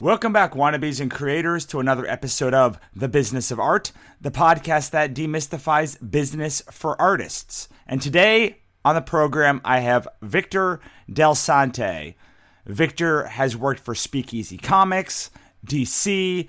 Welcome back, wannabes and creators, to another episode of The Business of Art, the podcast that demystifies business for artists. And today on the program, I have Vito Delsante. Victor has worked for Speakeasy Comics, DC,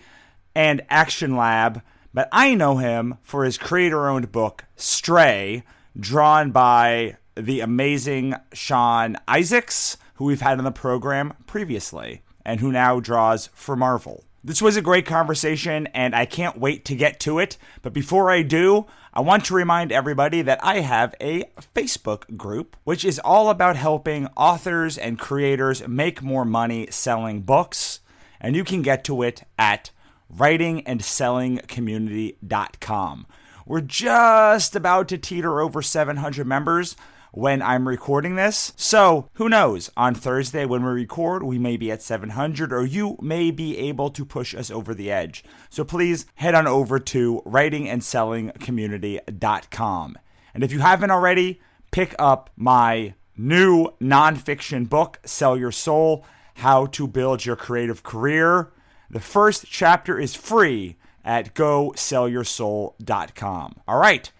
and Action Lab, but I know him for his creator-owned book, Stray, drawn by the amazing Sean Isaacs, who we've had on the program previously, and who now draws for Marvel. This was a great conversation, and I can't wait to get to it. But before I do, I want to remind everybody that I have a Facebook group, which is all about helping authors and creators make more money selling books. And you can get to it at writingandsellingcommunity.com. We're just about to teeter over 700 members when I'm recording this. So who knows? On Thursday when we record, we may be at 700, or you may be able to push us over the edge. So please head on over to writingandsellingcommunity.com. And if you haven't already, pick up my new nonfiction book, Sell Your Soul: How to Build Your Creative Career. The first chapter is free at GoSellYourSoul.com. All right.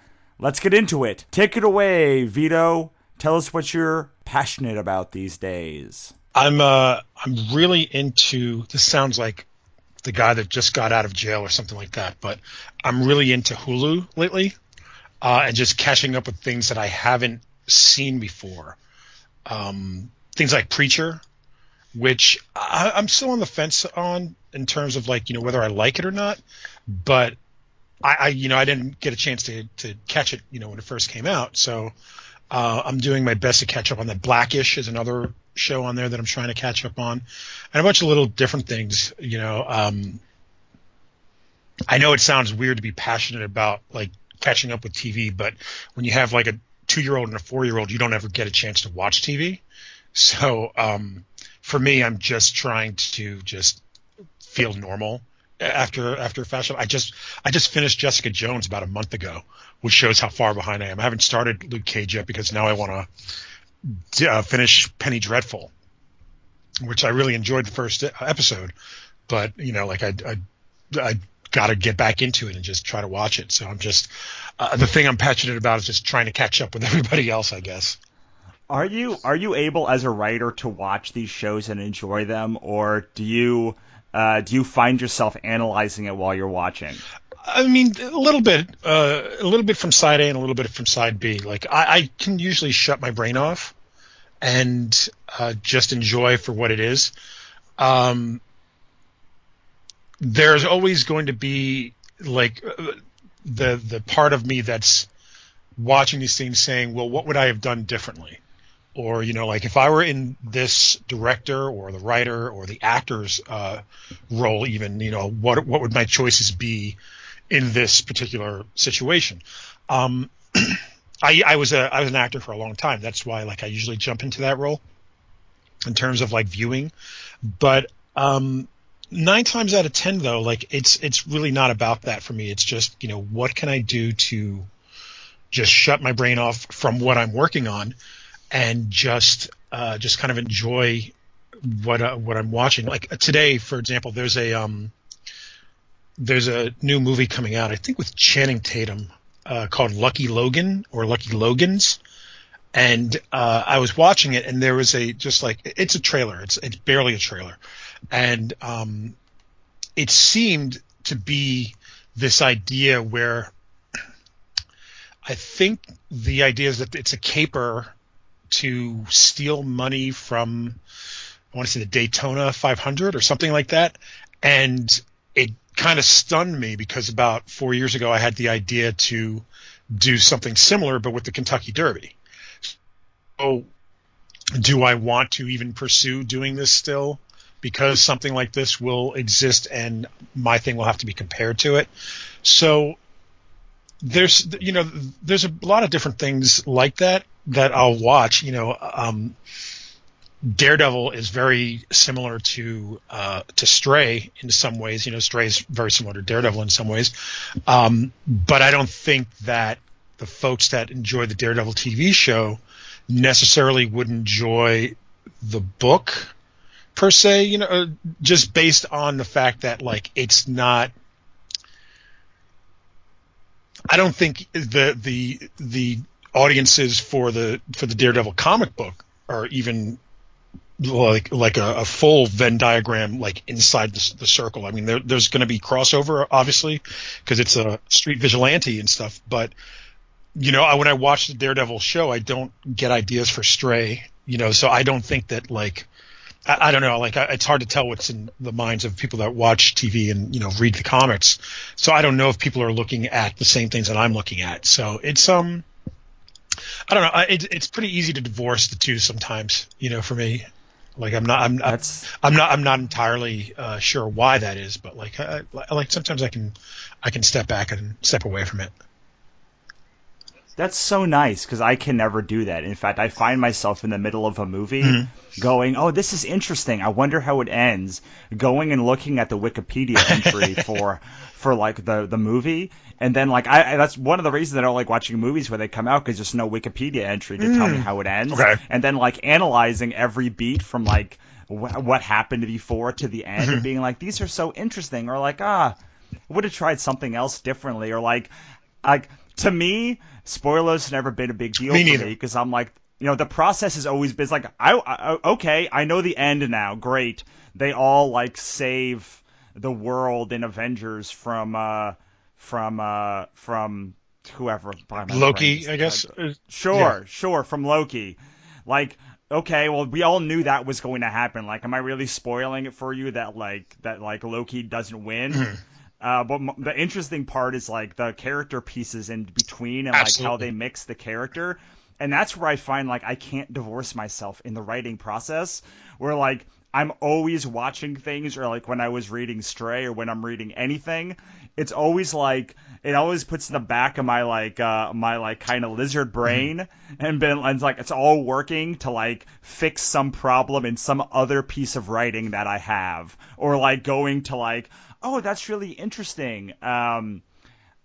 Let's get into it. Take it away, Vito. Tell us what you're passionate about these days. I'm really into, this sounds like the guy that just got out of jail or something like that, but I'm really into Hulu lately, and just catching up with things that I haven't seen before. Things like Preacher, which I'm still on the fence on in terms of whether I like it or not, but I didn't get a chance to catch it, when it first came out. So I'm doing my best to catch up on that. Blackish is another show on there that I'm trying to catch up on, and a bunch of little different things. I know it sounds weird to be passionate about catching up with TV, but when you have a 2-year-old and a 4-year-old, you don't ever get a chance to watch TV. So for me, I'm just trying to just feel normal. After fashion, I just finished Jessica Jones about a month ago, which shows how far behind I am. I haven't started Luke Cage yet because now I want to finish Penny Dreadful, which I really enjoyed the first episode, but I got to get back into it and just try to watch it. So I'm just the thing I'm passionate about is just trying to catch up with everybody else, I guess. Are you able as a writer to watch these shows and enjoy them, or do you find yourself analyzing it while you're watching? I mean, a little bit from side A and a little bit from side B. I can usually shut my brain off and just enjoy for what it is. There's always going to be the part of me that's watching these things saying, well, what would I have done differently? Or, if I were in this director or the writer or the actor's role even, what would my choices be in this particular situation? I was an actor for a long time. That's why I usually jump into that role in terms of viewing. But 9 times out of 10 though, it's really not about that for me. It's just, what can I do to just shut my brain off from what I'm working on and just kind of enjoy what I'm watching. Today, for example, there's a new movie coming out, I think with Channing Tatum, called Lucky Logan or Lucky Logans, and I was watching it, and there was it's a trailer. It's barely a trailer, and it seemed to be this idea where I think the idea is that it's a caper to steal money from, I want to say, the Daytona 500 or something like that. And it kind of stunned me because about 4 years ago, I had the idea to do something similar, but with the Kentucky Derby. So do I want to even pursue doing this still? Because something like this will exist and my thing will have to be compared to it. So there's a lot of different things like that I'll watch. Daredevil is very similar to Stray in some ways. Stray is very similar to Daredevil in some ways. But I don't think that the folks that enjoy the Daredevil TV show necessarily would enjoy the book per se, just based on the fact that like it's not. I don't think the audiences for the Daredevil comic book are even like a full Venn diagram like inside the circle. I mean, there's going to be crossover obviously because it's a street vigilante and stuff. But when I watch the Daredevil show, I don't get ideas for Stray. So I don't think that like I don't know. Like it's hard to tell what's in the minds of people that watch TV and read the comics. So I don't know if people are looking at the same things that I'm looking at. So it's I don't know. It's pretty easy to divorce the two sometimes. For me. Like I'm not entirely sure why that is, but like like sometimes I can step back and step away from it. That's so nice because I can never do that. In fact, I find myself in the middle of a movie going, "Oh, this is interesting. I wonder how it ends." Going and looking at the Wikipedia entry for like the movie, and then like that's one of the reasons I don't like watching movies when they come out because there's no Wikipedia entry to tell me how it ends. Okay. And then like analyzing every beat from like what happened before to the end and being like, these are so interesting, or like would have tried something else differently, or like to me, spoilers never been a big deal for me because I'm like, the process has always been like, okay, I know the end now. Great, they all like save the world in Avengers from whoever. Loki, I guess. Sure, from Loki. Like, okay, well, we all knew that was going to happen. Like, am I really spoiling it for you that Loki doesn't win? But the interesting part is like the character pieces in between and like how they mix the character. And that's where I find like I can't divorce myself in the writing process where like I'm always watching things, or like when I was reading Stray or when I'm reading anything, it's always like it always puts in the back of my kind of lizard brain and it's like it's all working to like fix some problem in some other piece of writing that I have, or like going to like, oh, that's really interesting.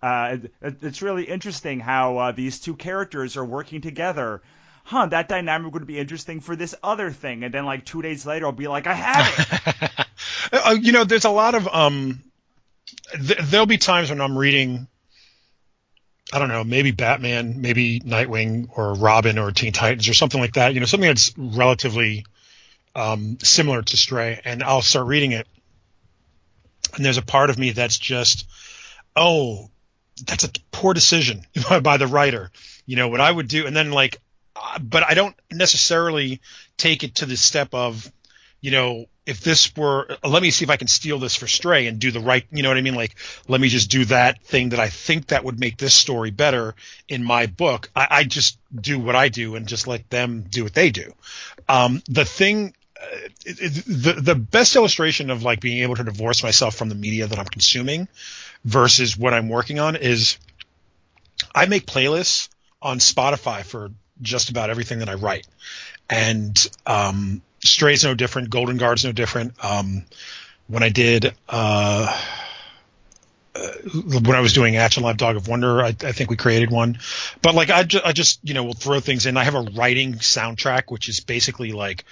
It's really interesting how these two characters are working together. That dynamic would be interesting for this other thing. And then like 2 days later, I'll be like, I have it. There's a lot of there'll be times when I'm reading, I don't know, maybe Batman, maybe Nightwing or Robin or Teen Titans or something like that. Something that's relatively similar to Stray, and I'll start reading it. And there's a part of me that's just, oh, that's a poor decision by the writer. What I would do. And then like, but I don't necessarily take it to the step of, if this were, let me see if I can steal this for Stray and do the right, you know what I mean? Like, let me just do that thing that I think that would make this story better in my book. I just do what I do and just let them do what they do. The best illustration of like being able to divorce myself from the media that I'm consuming versus what I'm working on is I make playlists on Spotify for just about everything that I write. And Stray's no different. Golden Guard's no different. When I did when I was doing Action Lab Dog of Wonder, I think we created one. But like I just will throw things in. I have a writing soundtrack, which is basically like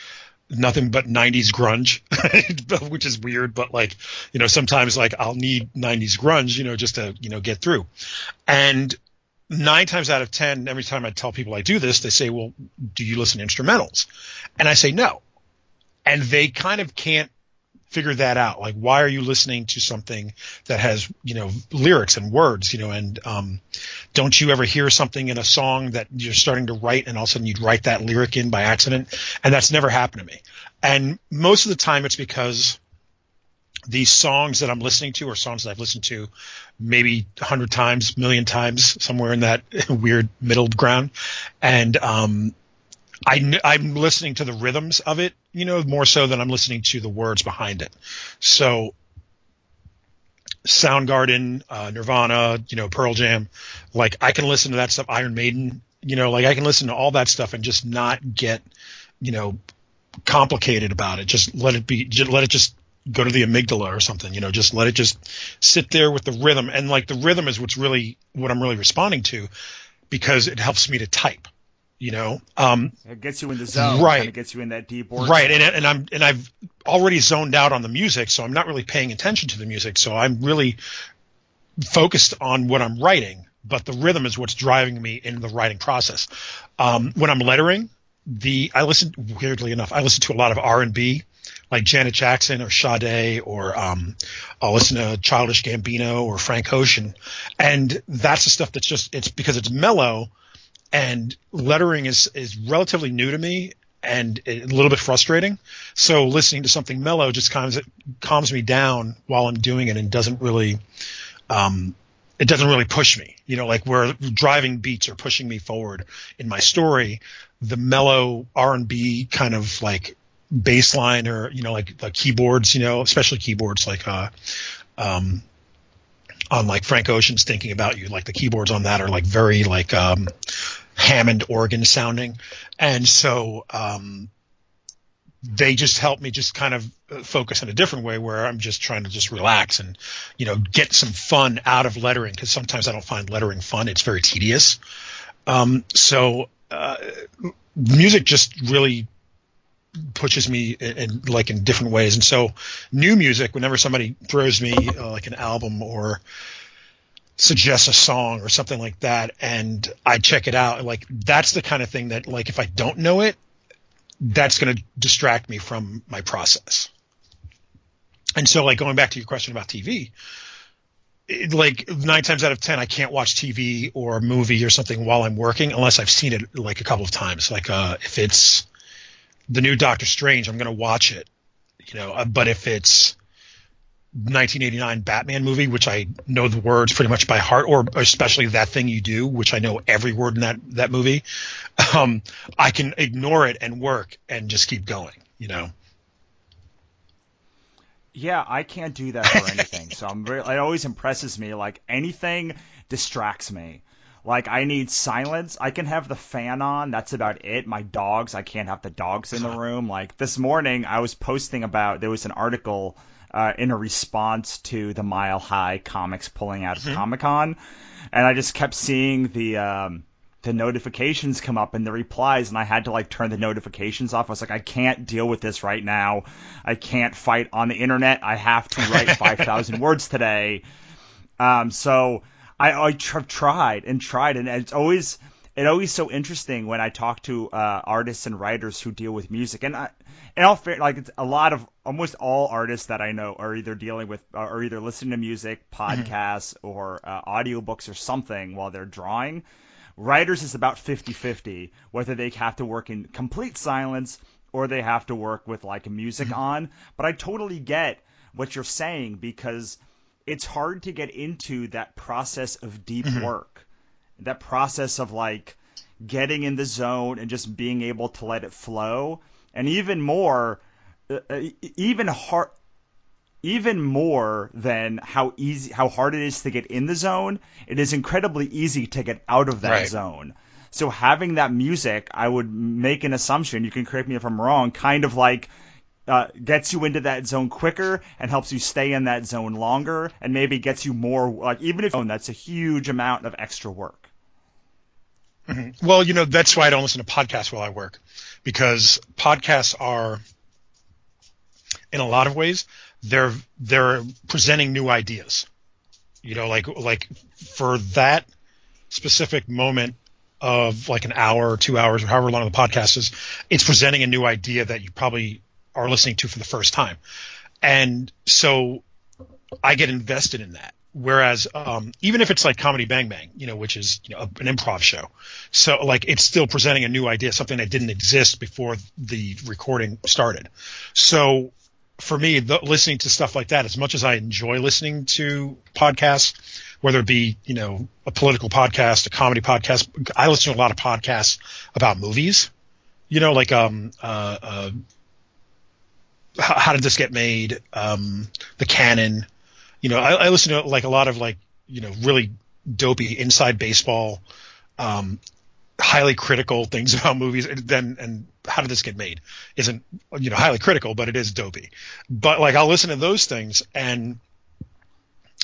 nothing but 90s grunge, which is weird, but like, sometimes like I'll need 90s grunge, just to, get through. And 9 times out of 10, every time I tell people I do this, they say, well, do you listen to instrumentals? And I say no. And they kind of can't figure that out. Like, why are you listening to something that has, lyrics and words, and don't you ever hear something in a song that you're starting to write and all of a sudden you'd write that lyric in by accident? And that's never happened to me. And most of the time it's because these songs that I'm listening to are songs that I've listened to maybe 100 times, million times, somewhere in that weird middle ground. And I'm listening to the rhythms of it, more so than I'm listening to the words behind it. So Soundgarden, Nirvana, Pearl Jam, like I can listen to that stuff, Iron Maiden, like I can listen to all that stuff and just not get, complicated about it. Just let it be, let it just go to the amygdala or something, just let it just sit there with the rhythm. And like the rhythm is what I'm really responding to, because it helps me to type. It gets you in the zone, right? Kind of gets you in that deep work. Right, and I've already zoned out on the music, so I'm not really paying attention to the music. So I'm really focused on what I'm writing, but the rhythm is what's driving me in the writing process. When I'm lettering, weirdly enough, I listen to a lot of R&B, like Janet Jackson or Sade, or I'll listen to Childish Gambino or Frank Ocean, and that's the stuff that's it's because it's mellow, and lettering is relatively new to me and a little bit frustrating. So listening to something mellow just calms me down while I'm doing it, and doesn't really push me, like where driving beats are pushing me forward in my story. The mellow R&B kind of like bass line, or like keyboards, especially keyboards like on like Frank Ocean's Thinking About You, like the keyboards on that are like very like Hammond organ sounding, and so they just help me just kind of focus in a different way, where I'm just trying to just relax and get some fun out of lettering, because sometimes I don't find lettering fun. It's very tedious. So music just really pushes me in different ways. And so new music, whenever somebody throws me like an album or suggests a song or something like that, and I check it out, like that's the kind of thing that, like, if I don't know it, that's going to distract me from my process. And so, like, going back to your question about TV, like 9 times out of 10, I can't watch TV or a movie or something while I'm working unless I've seen it like a couple of times. Like if it's the new Doctor Strange, I'm going to watch it, but if it's 1989 Batman movie, which I know the words pretty much by heart, or especially That Thing You Do, which I know every word in that movie, I can ignore it and work and just keep going, Yeah, I can't do that for anything. So it always impresses me. Like anything distracts me. Like I need silence. I can have the fan on. That's about it. My dogs, I can't have the dogs in the room. Like this morning, I was posting about, there was an article in a response to the Mile High comics pulling out of Comic-Con, and I just kept seeing the notifications come up and the replies, and I had to like turn the notifications off. I was like, I can't deal with this right now. I can't fight on the internet. I have to write 5,000 words today. So I tried, and it's always so interesting when I talk to artists and writers who deal with music. And in all fair, like it's a lot of, almost all artists that I know are either dealing with, or either listening to music, podcasts, or audiobooks or something while they're drawing. Writers is about 50-50, whether they have to work in complete silence or they have to work with like music on. But I totally get what you're saying, because it's hard to get into that process of deep work, that process of like getting in the zone and just being able to let it flow. And even more than how hard it is to get in the zone, it is incredibly easy to get out of that zone. So having that music, I would make an assumption, you can correct me if I'm wrong, kind of like gets you into that zone quicker and helps you stay in that zone longer, and maybe gets you more, like, even if that's a huge amount of extra work. Well, that's why I don't listen to podcasts while I work, because podcasts are, in a lot of ways, they're presenting new ideas, like for that specific moment of like an hour or 2 hours or however long the podcast is, it's presenting a new idea that you probably are listening to for the first time. And so I get invested in that. Whereas even if it's like Comedy Bang Bang, which is an improv show, so like it's still presenting a new idea, something that didn't exist before the recording started. So for me, listening to stuff like that, as much as I enjoy listening to podcasts, whether it be a political podcast, a comedy podcast, I listen to a lot of podcasts about movies. Like How Did This Get Made? The Canon. I listen to like a lot of like really dopey inside baseball, highly critical things about movies. And How Did This Get Made isn't highly critical, but it is dopey. But like I'll listen to those things, and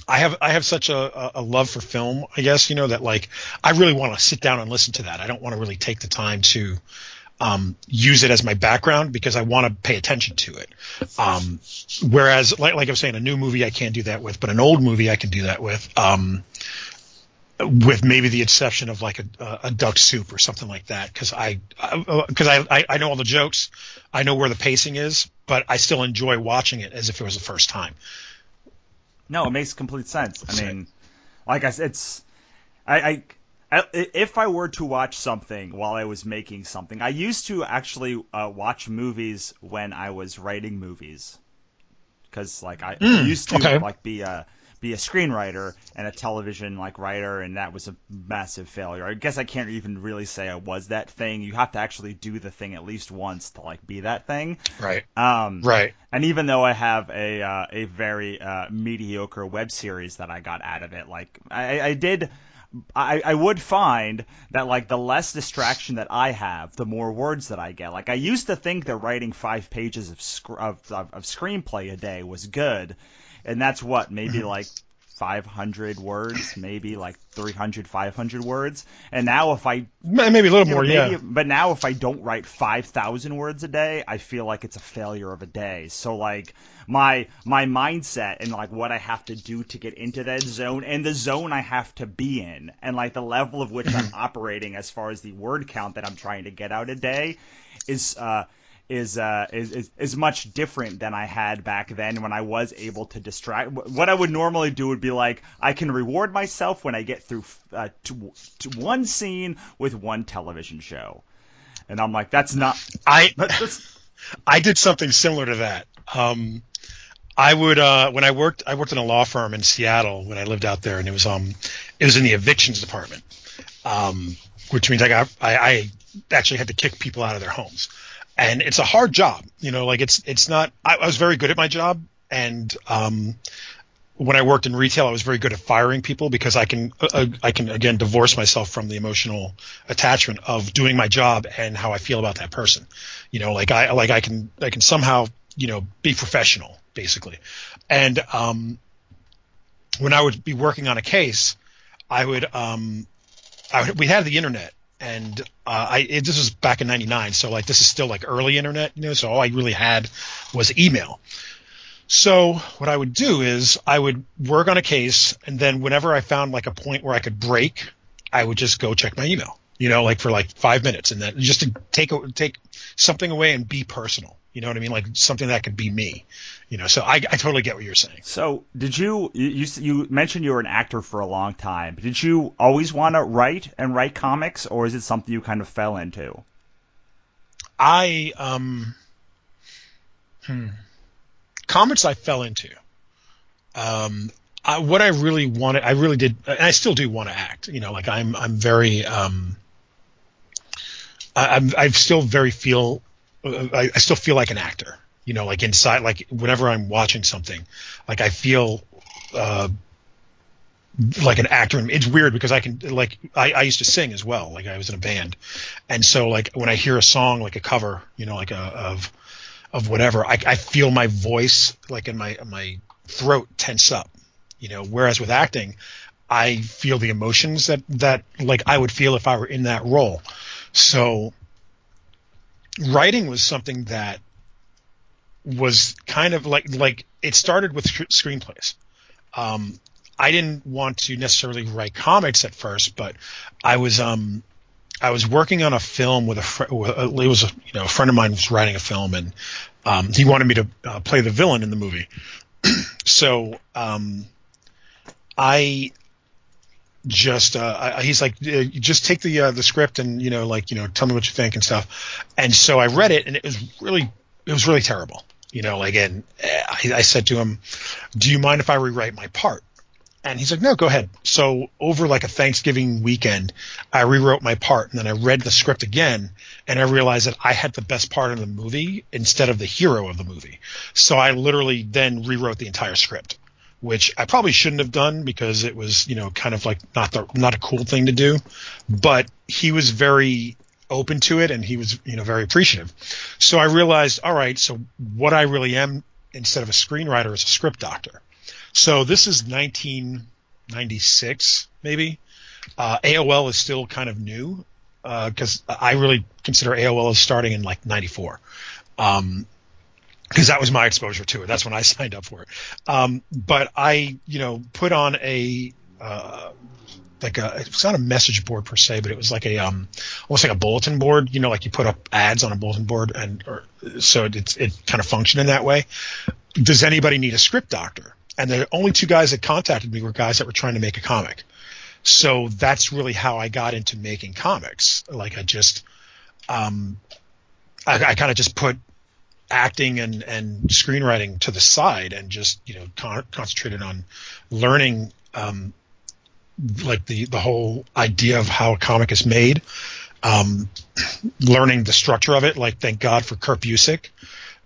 I have such a love for film, I guess, that like I really want to sit down and listen to that. I don't want to really take the time to use it as my background because I want to pay attention to it. Whereas, like I was saying, a new movie I can't do that with, but an old movie I can do that with maybe the exception of like a duck soup or something like that, because I know all the jokes, I know where the pacing is, but I still enjoy watching it as if it was the first time. No, it makes complete sense. I mean, like I said, if I were to watch something while I was making something, I used to actually watch movies when I was writing movies, because like I used to like be a screenwriter and a television like writer, and that was a massive failure. I guess I can't even really say I was that thing. You have to actually do the thing at least once to like be that thing. Right. Right. And even though I have a very mediocre web series that I got out of it, like I would find that like the less distraction that I have, the more words that I get. Like I used to think that writing 5 pages of screenplay a day was good. And that's what, maybe like 500 words, maybe like 300, 500 words. And now if I... Maybe a little more, yeah. But now if I don't write 5,000 words a day, I feel like it's a failure of a day. So like my mindset and like what I have to do to get into that zone and the zone I have to be in and like the level of which I'm operating as far as the word count that I'm trying to get out a day is much different than I had back then when I was able to distract. What I would normally do would be like, I can reward myself when I get through to one scene with one television show, and I'm like, that's not. I did something similar to that. I would when I worked in a law firm in Seattle when I lived out there, and it was in the evictions department, which means I actually had to kick people out of their homes. And it's a hard job, like it's not, I was very good at my job. And, when I worked in retail, I was very good at firing people because I can again, divorce myself from the emotional attachment of doing my job and how I feel about that person. I can somehow, be professional basically. And, when I would be working on a case, we had the internet. And this was back in '99, so like this is still like early internet, so all I really had was email. So what I would do is I would work on a case, and then whenever I found like a point where I could break, I would just go check my email, like for like 5 minutes, and then just to take something away and be personal. You know what I mean? Like something that could be me, so I totally get what you're saying. So did you mentioned you were an actor for a long time. Did you always want to write comics, or is it something you kind of fell into? Comics I fell into. What I really wanted, I really did, and I still do want to act. Like I'm very, I still very feel. I still feel like an actor, like inside, like whenever I'm watching something, like I feel like an actor. It's weird because I can, like, I used to sing as well. Like I was in a band. And so like when I hear a song, like a cover, like of whatever, I feel my voice, like in my throat tense up, whereas with acting, I feel the emotions that like I would feel if I were in that role. So writing was something that was kind of like it started with screenplays. I didn't want to necessarily write comics at first, but I was working on a film with a friend of mine was writing a film, and he wanted me to play the villain in the movie. So I just he's like, just take the script and tell me what you think and stuff. And so I read it, and it was really terrible. And I said to him, do you mind if I rewrite my part? And he's like, no, go ahead. So over like a Thanksgiving weekend, I rewrote my part, and then I read the script again, and I realized that I had the best part in the movie instead of the hero of the movie. So I literally then rewrote the entire script, which I probably shouldn't have done because it was, kind of like not a cool thing to do. But he was very open to it, and he was, very appreciative. So I realized, all right, so what I really am instead of a screenwriter is a script doctor. So this is 1996, maybe. AOL is still kind of new because I really consider AOL as starting in like 94. Because that was my exposure to it. That's when I signed up for it. But I, put on it's not a message board per se, but it was like almost like a bulletin board, like you put up ads on a bulletin board so it kind of functioned in that way. Does anybody need a script doctor? And the only two guys that contacted me were guys that were trying to make a comic. So that's really how I got into making comics. Like I kind of just put acting and screenwriting to the side and just, concentrated on learning, like the whole idea of how a comic is made, learning the structure of it. Like, thank God for Kurt Busiek,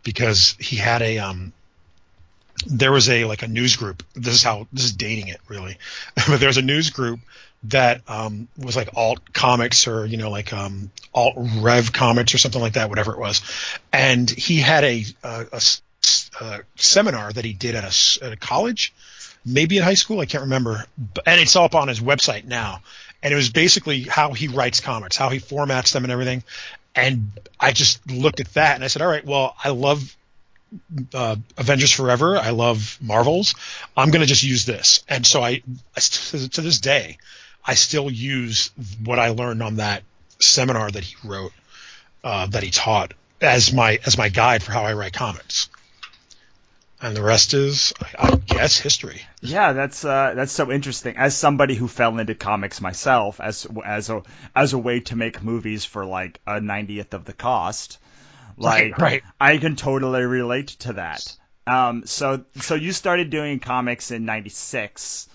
because he had there was a news group. This is dating it really, but there's a news group that was like alt comics or alt rev comics or something like that, whatever it was. And he had a seminar that he did at a college, maybe at high school, I can't remember. And it's all up on his website now. And it was basically how he writes comics, how he formats them and everything. And I just looked at that and I said, all right, well, I love Avengers Forever. I love Marvels. I'm going to just use this. And so to this day, I still use what I learned on that seminar that he wrote, that he taught as my guide for how I write comics. And the rest is, I guess, history. Yeah, that's so interesting. As somebody who fell into comics myself, as a way to make movies for like a 90th of the cost. Right. I can totally relate to that. So you started doing comics in 96.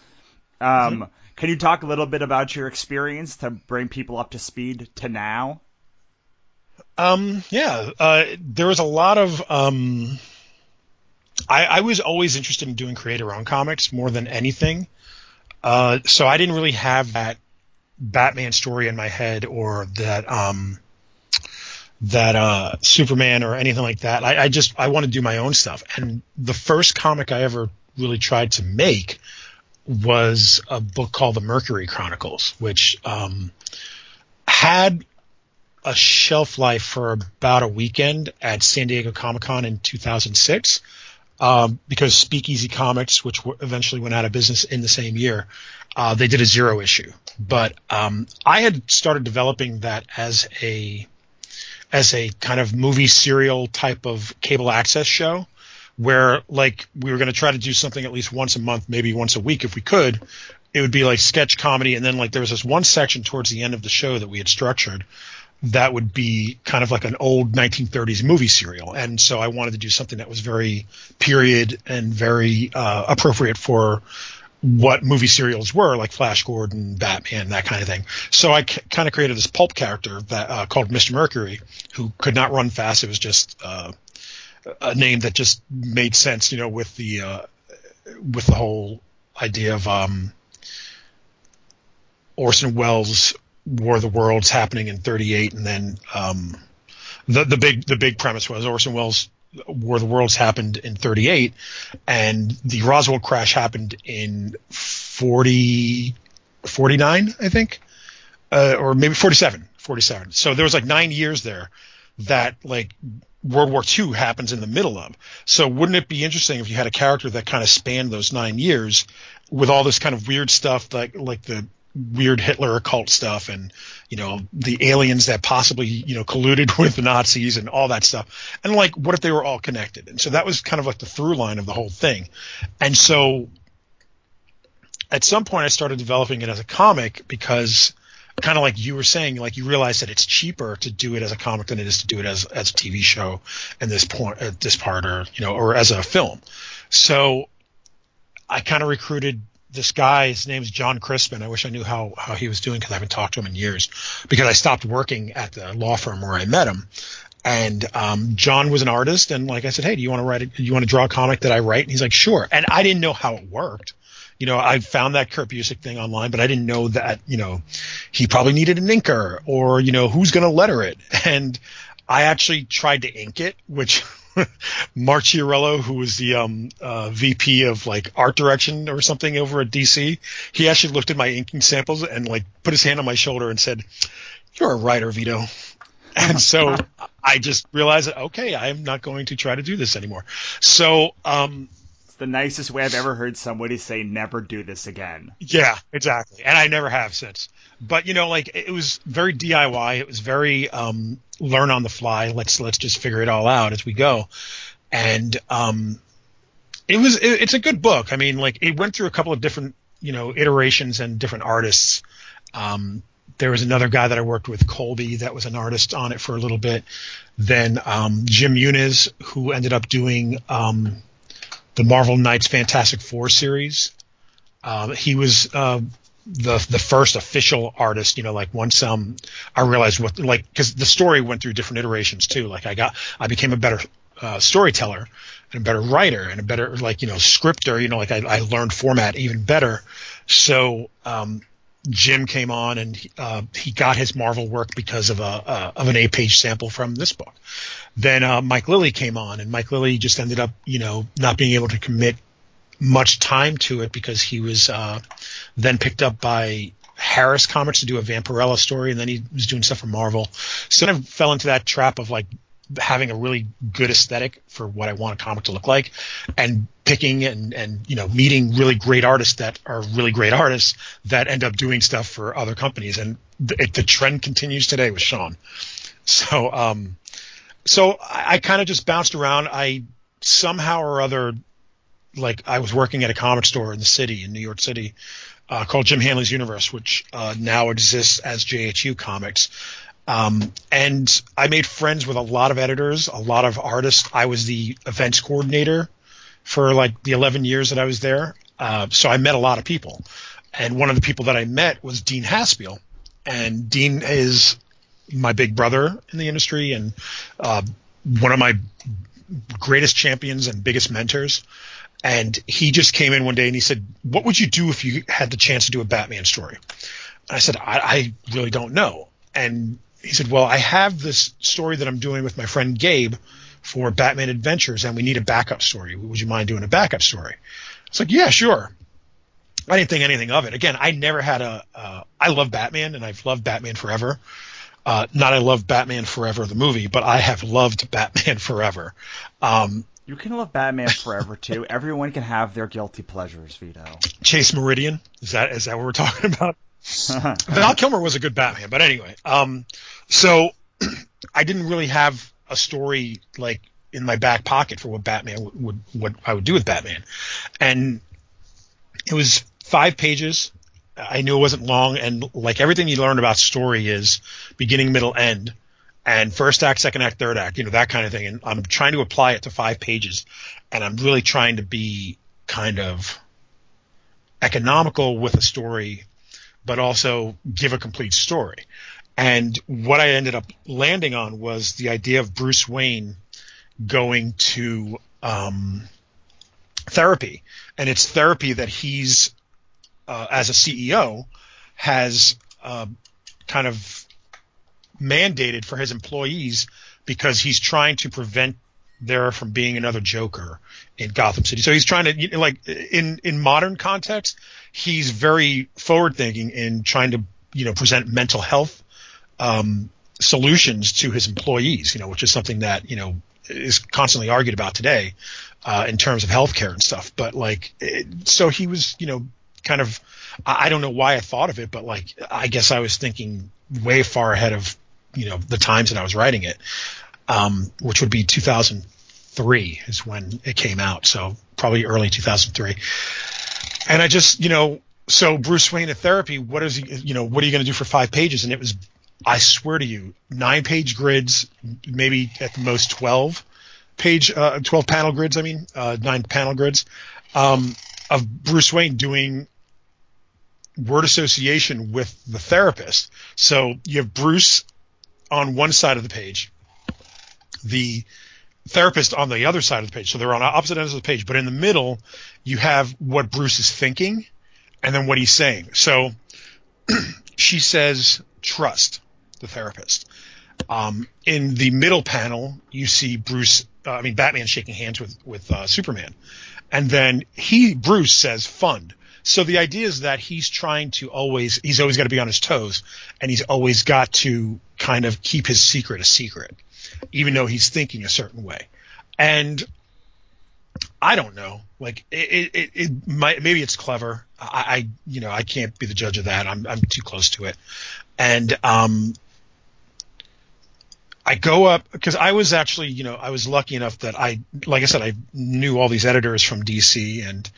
Mm-hmm. Can you talk a little bit about your experience to bring people up to speed to now? Yeah. There was a lot of, I was always interested in doing creator-owned comics more than anything. So I didn't really have that Batman story in my head or that Superman or anything like that. I want to do my own stuff. And the first comic I ever really tried to make was a book called The Mercury Chronicles, which had a shelf life for about a weekend at San Diego Comic-Con in 2006, because Speakeasy Comics, which eventually went out of business in the same year, they did a 0 issue. But I had started developing that as a kind of movie serial type of cable access show, where like we were going to try to do something at least once a month, maybe once a week if we could. It would be like sketch comedy, and then like there was this one section towards the end of the show that we had structured that would be kind of like an old 1930s movie serial. And so I wanted to do something that was very period and very appropriate for what movie serials were, like Flash Gordon, Batman, that kind of thing. So I kind of created this pulp character that called Mr. Mercury, who could not run fast. It was just a name that just made sense, with the whole idea of Orson Welles' War of the Worlds happening in 1938, and then the big premise was Orson Welles' War of the Worlds happened in 1938, and the Roswell crash happened in 49, I think, or maybe 47. So there was like 9 years there that like World War II happens in the middle of. So wouldn't it be interesting if you had a character that kind of spanned those 9 years with all this kind of weird stuff, like the weird Hitler occult stuff and, the aliens that possibly, colluded with the Nazis and all that stuff. And like, what if they were all connected? And so that was kind of like the through line of the whole thing. And so at some point I started developing it as a comic because kind of like you were saying, like you realize that it's cheaper to do it as a comic than it is to do it as a TV show at this part, or as a film. So I kind of recruited this guy. His name's John Crispin. I wish I knew how he was doing because I haven't talked to him in years, because I stopped working at the law firm where I met him. And John was an artist, and like I said, hey, do you want to draw a comic that I write? And he's like, sure. And I didn't know how it worked. I found that Kurt Busiek thing online, but I didn't know that, he probably needed an inker or, who's going to letter it. And I actually tried to ink it, which Marchiarello, who was the VP of like art direction or something over at DC, he actually looked at my inking samples and like put his hand on my shoulder and said, "You're a writer, Vito." And so I just realized that, okay, I'm not going to try to do this anymore. So, it's the nicest way I've ever heard somebody say, "Never do this again." yeah, exactly. And I never have since. But, like it was very DIY. It was very learn on the fly. Let's just figure it all out as we go. And it's a good book. I mean, like it went through a couple of different, iterations and different artists. There was another guy that I worked with, Colby, that was an artist on it for a little bit. Then Jim Muniz, who ended up doing the Marvel Knights Fantastic Four series. He was the first official artist, like once I realized because the story went through different iterations too. Like I became a better storyteller and a better writer and a better scripter. Like I learned format even better. So Jim came on and he got his Marvel work because of an 8-page sample from this book. Then Mike Lilly came on, and Mike Lilly just ended up not being able to commit much time to it because he was then picked up by Harris Comics to do a Vampirella story, and then he was doing stuff for Marvel. So I fell into that trap of like having a really good aesthetic for what I want a comic to look like, and picking and meeting really great artists that are really great artists that end up doing stuff for other companies. And the trend continues today with Sean. So I kind of just bounced around. I somehow or other, like I was working at a comic store in the city, in New York City, called Jim Hanley's Universe, which now exists as JHU Comics. And I made friends with a lot of editors, a lot of artists. I was the events coordinator for like the 11 years that I was there. So I met a lot of people. And one of the people that I met was Dean Haspiel. And Dean is my big brother in the industry and one of my greatest champions and biggest mentors. And he just came in one day and he said, "What would you do if you had the chance to do a Batman story?" And I said, I really don't know. And he said, "Well, I have this story that I'm doing with my friend Gabe for Batman Adventures, and we need a backup story. Would you mind doing a backup story?" I was like, "Yeah, sure." I didn't think anything of it. Again, I never had I love Batman, and I've loved Batman forever. Not I love Batman Forever, the movie, but I have loved Batman forever. You can love Batman forever too. Everyone can have their guilty pleasures, Vito. Chase Meridian, is that what we're talking about? Val Kilmer was a good Batman, but anyway. So I didn't really have a story like in my back pocket for what Batman what I would do with Batman, and it was 5 pages. I knew it wasn't long, and like everything you learn about story is beginning, middle, end, and first act, second act, third act, that kind of thing. And I'm trying to apply it to 5 pages, and I'm really trying to be kind of economical with a story, but also give a complete story. And what I ended up landing on was the idea of Bruce Wayne going to therapy, and it's therapy that he's as a CEO has kind of mandated for his employees because he's trying to prevent there from being another Joker in Gotham City. So he's trying to, like in modern context, he's very forward thinking in trying to, present mental health solutions to his employees, which is something that, is constantly argued about today in terms of healthcare and stuff. But so he was, kind of, I don't know why I thought of it, but I guess I was thinking way far ahead of, the times that I was writing it, which would be 2003 is when it came out. So probably early 2003. And I just, so Bruce Wayne at therapy, what is he, what are you going to do for 5 pages? And it was, I swear to you, 9-page grids, maybe at the most 12 panel grids. 9 panel grids, of Bruce Wayne doing word association with the therapist. So you have Bruce on one side of the page, the therapist on the other side of the page. So they're on opposite ends of the page, but in the middle you have what Bruce is thinking and then what he's saying. So she says, "Trust," the therapist. In the middle panel, you see Batman shaking hands with Superman. And then Bruce says fund. So the idea is that he's always got to be on his toes, and he's always got to kind of keep his secret a secret, even though he's thinking a certain way. And I don't know, like maybe it's clever. I can't be the judge of that. I'm too close to it. And I go up because I was actually, I was lucky enough that like I said, I knew all these editors from DC, and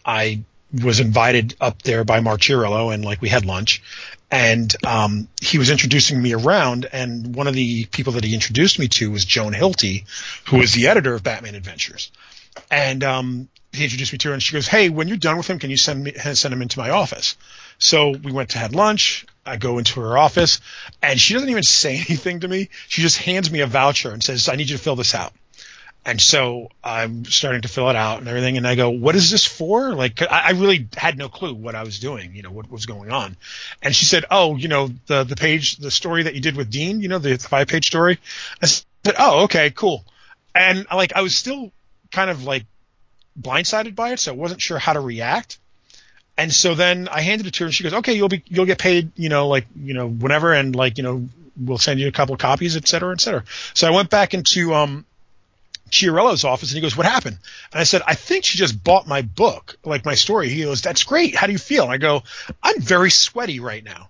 I was invited up there by Mark Chiarello, and like we had lunch, and he was introducing me around, and one of the people that he introduced me to was Joan Hilty, who was the editor of Batman Adventures. And he introduced me to her, and she goes, "Hey, when you're done with him, can you send him into my office?" So we went to have lunch. I go into her office, and she doesn't even say anything to me. She just hands me a voucher and says, "I need you to fill this out." And so I'm starting to fill it out and everything, and I go, "What is this for?" Like, I really had no clue what I was doing, what was going on. And she said, "Oh, the story that you did with Dean, the 5-page story." I said, "Oh, okay, cool." And like, I was still kind of like blindsided by it, so I wasn't sure how to react. And so then I handed it to her, and she goes, "Okay, you'll get paid, whenever, and we'll send you a couple of copies, et cetera, et cetera." So I went back into Chiarello's office, and he goes, "What happened?" And I said, "I think she just bought my book, like my story." He goes, "That's great. How do you feel?" And I go, "I'm very sweaty right now,"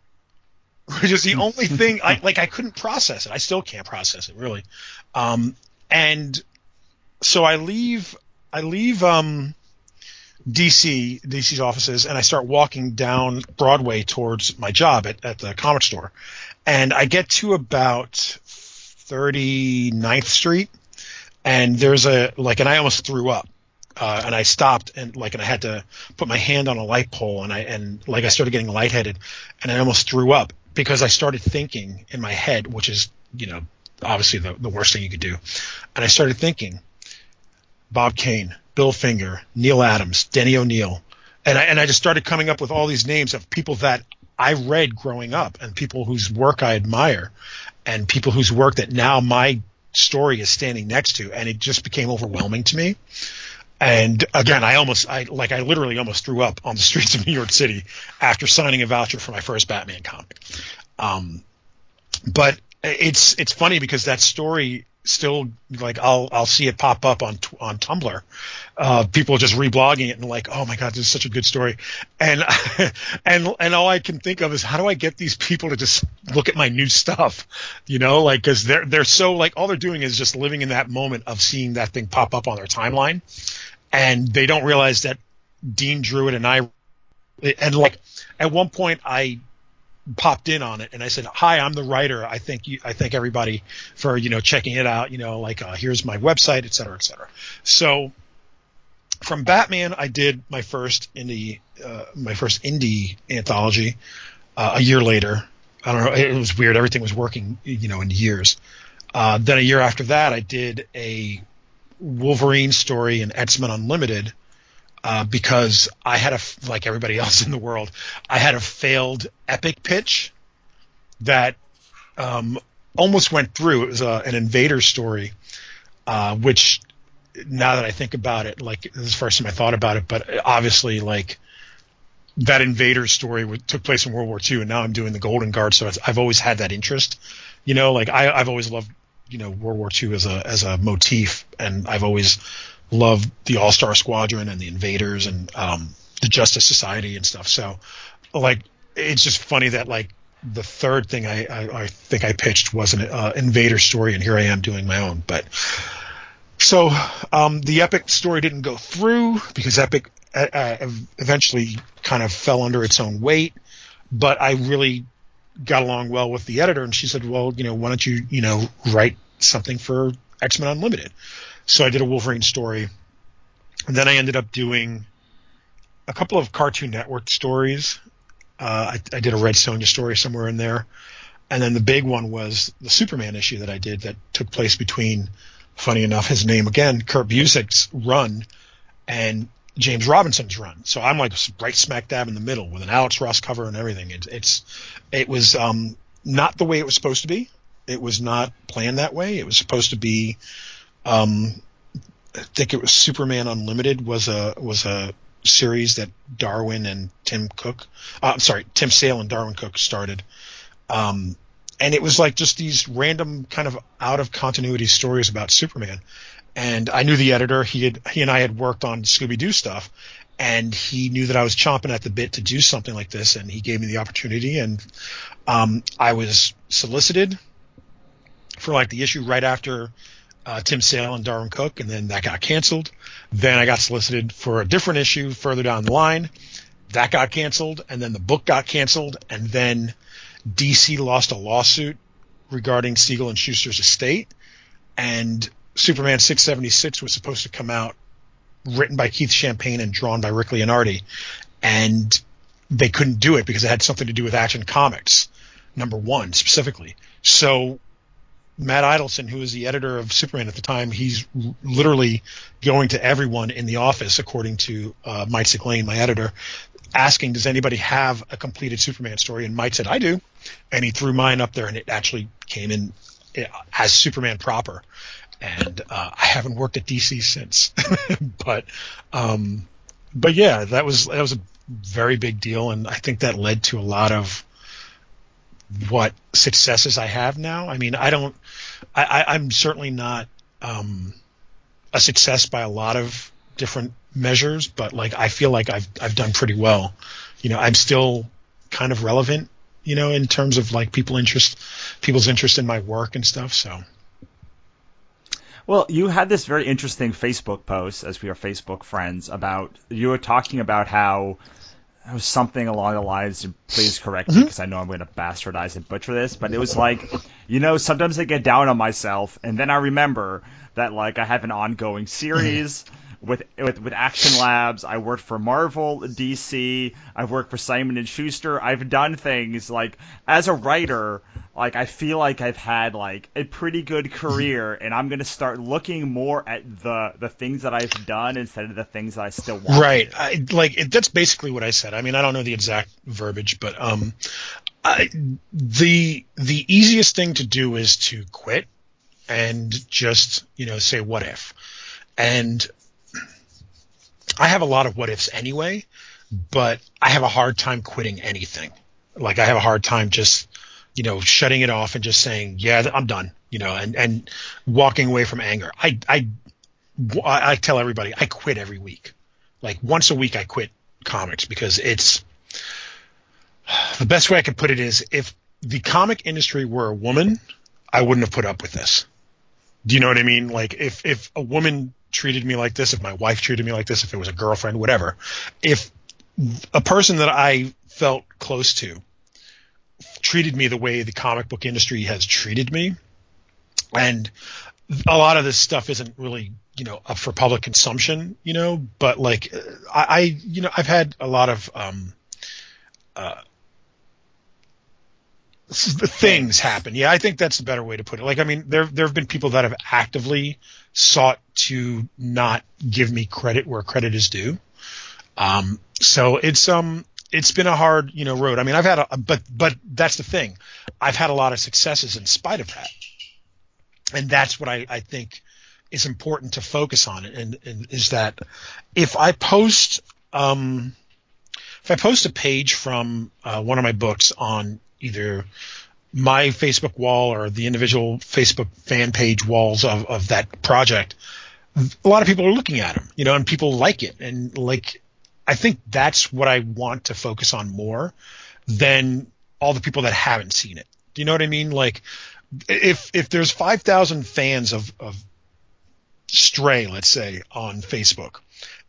which is the only thing I couldn't process it. I still can't process it, really. And so I leave DC's offices, and I start walking down Broadway towards my job at the comic store. And I get to about 39th Street, and there's and I almost threw up. And I stopped, and I had to put my hand on a light pole, and I started getting lightheaded, and I almost threw up because I started thinking in my head, which is, obviously the worst thing you could do. And I started thinking, Bob Kane, Bill Finger, Neil Adams, Denny O'Neil. And I just started coming up with all these names of people that I read growing up, and people whose work I admire, and people whose work that now my story is standing next to. And it just became overwhelming to me. And again, I literally almost threw up on the streets of New York City after signing a voucher for my first Batman comic. But it's funny because that story still, I'll see it pop up on Tumblr. People just reblogging it and "Oh my God, this is such a good story." And all I can think of is, how do I get these people to just look at my new stuff? Cause they're so all they're doing is just living in that moment of seeing that thing pop up on their timeline. And they don't realize that Dean drew it, and at one point I popped in on it, and I said, "Hi, I'm the writer. I thank everybody for checking it out. Here's my website, et cetera, et cetera." So from Batman, I did my first indie anthology a year later. I don't know. It was weird. Everything was working, in years. Then a year after that, I did a Wolverine story in X-Men Unlimited. Because I had like everybody else in the world, I had a failed epic pitch that almost went through. It was an Invader story, which now that I think about it, this is the first time I thought about it, but obviously that Invader story took place in World War II, and now I'm doing the Golden Guard, so I've always had that interest. I've always loved World War II as a motif, and I've always loved the All-Star Squadron and the Invaders and the Justice Society and stuff. So, it's just funny that the third thing I think I pitched was an Invader story, and here I am doing my own. But so the Epic story didn't go through because Epic eventually kind of fell under its own weight. But I really got along well with the editor, and she said, "Well, why don't you write something for X-Men Unlimited?" So I did a Wolverine story, and then I ended up doing a couple of Cartoon Network stories. I did a Red Sonja story somewhere in there, and then the big one was the Superman issue that I did that took place between, funny enough, his name again, Kurt Busiek's run and James Robinson's run. So I'm right smack dab in the middle with an Alex Ross cover and everything. It was not the way it was supposed to be. It was not planned that way. It was supposed to be, I think it was Superman Unlimited was a series that Darwin and Tim Sale and Darwin Cook started. And it was like just these random kind of out of continuity stories about Superman. And I knew the editor. He and I had worked on Scooby-Doo stuff, and he knew that I was chomping at the bit to do something like this, and he gave me the opportunity. And I was solicited for like the issue right after Tim Sale and Darwin Cook, and then that got canceled. Then I got solicited for a different issue further down the line. That got canceled, and then the book got canceled, and then DC lost a lawsuit regarding Siegel and Schuster's estate, and Superman 676 was supposed to come out written by Keith Champagne and drawn by Rick Leonardi, and they couldn't do it because it had something to do with Action Comics, #1 specifically. So Matt Idelson, who was the editor of Superman at the time, he's literally going to everyone in the office, according to Mike Lane, my editor, asking, does anybody have a completed Superman story? And Mike said, I do. And he threw mine up there, and it actually came in as Superman proper. And I haven't worked at DC since. but yeah, that was a very big deal, and I think that led to a lot of what successes I have now. I mean, I'm certainly not a success by a lot of different measures, but like I feel like I've done pretty well. You know, I'm still kind of relevant, you know, in terms of like people's interest in my work and stuff. So. Well, you had this very interesting Facebook post, as we are Facebook friends, about you were talking about how it was something along the lines, and please correct me because I know I'm going to bastardize and butcher this, but it was like, you know, sometimes I get down on myself, and then I remember that like I have an ongoing series with Action Labs. I worked for Marvel, DC. I've worked for Simon and Schuster. I've done things like as a writer. Like I feel like I've had like a pretty good career, and I'm gonna start looking more at the things that I've done instead of the things that I still want. Right. That's basically what I said. I mean, I don't know the exact verbiage, but the easiest thing to do is to quit and just, you know, say what if. And I have a lot of what ifs anyway, but I have a hard time quitting anything. Like I have a hard time just, you know, shutting it off and just saying, yeah, I'm done, you know, and walking away from anger. I tell everybody I quit every week. Like once a week I quit comics because it's the best way I could put it is if the comic industry were a woman, I wouldn't have put up with this. Do you know what I mean? Like if a woman treated me like this, if my wife treated me like this, if it was a girlfriend, whatever, if a person that I felt close to treated me the way the comic book industry has treated me, and a lot of this stuff isn't really, you know, up for public consumption, you know, but like you know, I've had a lot of things happen. Yeah, I think that's the better way to put it. Like, I mean, there have been people that have actively sought to not give me credit where credit is due. So it's been a hard, you know, road. I mean, I've had but that's the thing. I've had a lot of successes in spite of that. And that's what I think is important to focus on, and is that if I post a page from one of my books on either my Facebook wall or the individual Facebook fan page walls of that project, a lot of people are looking at them, you know, and people like it. And like, I think that's what I want to focus on more than all the people that haven't seen it. Do you know what I mean? Like if there's 5,000 fans of Stray, let's say, on Facebook,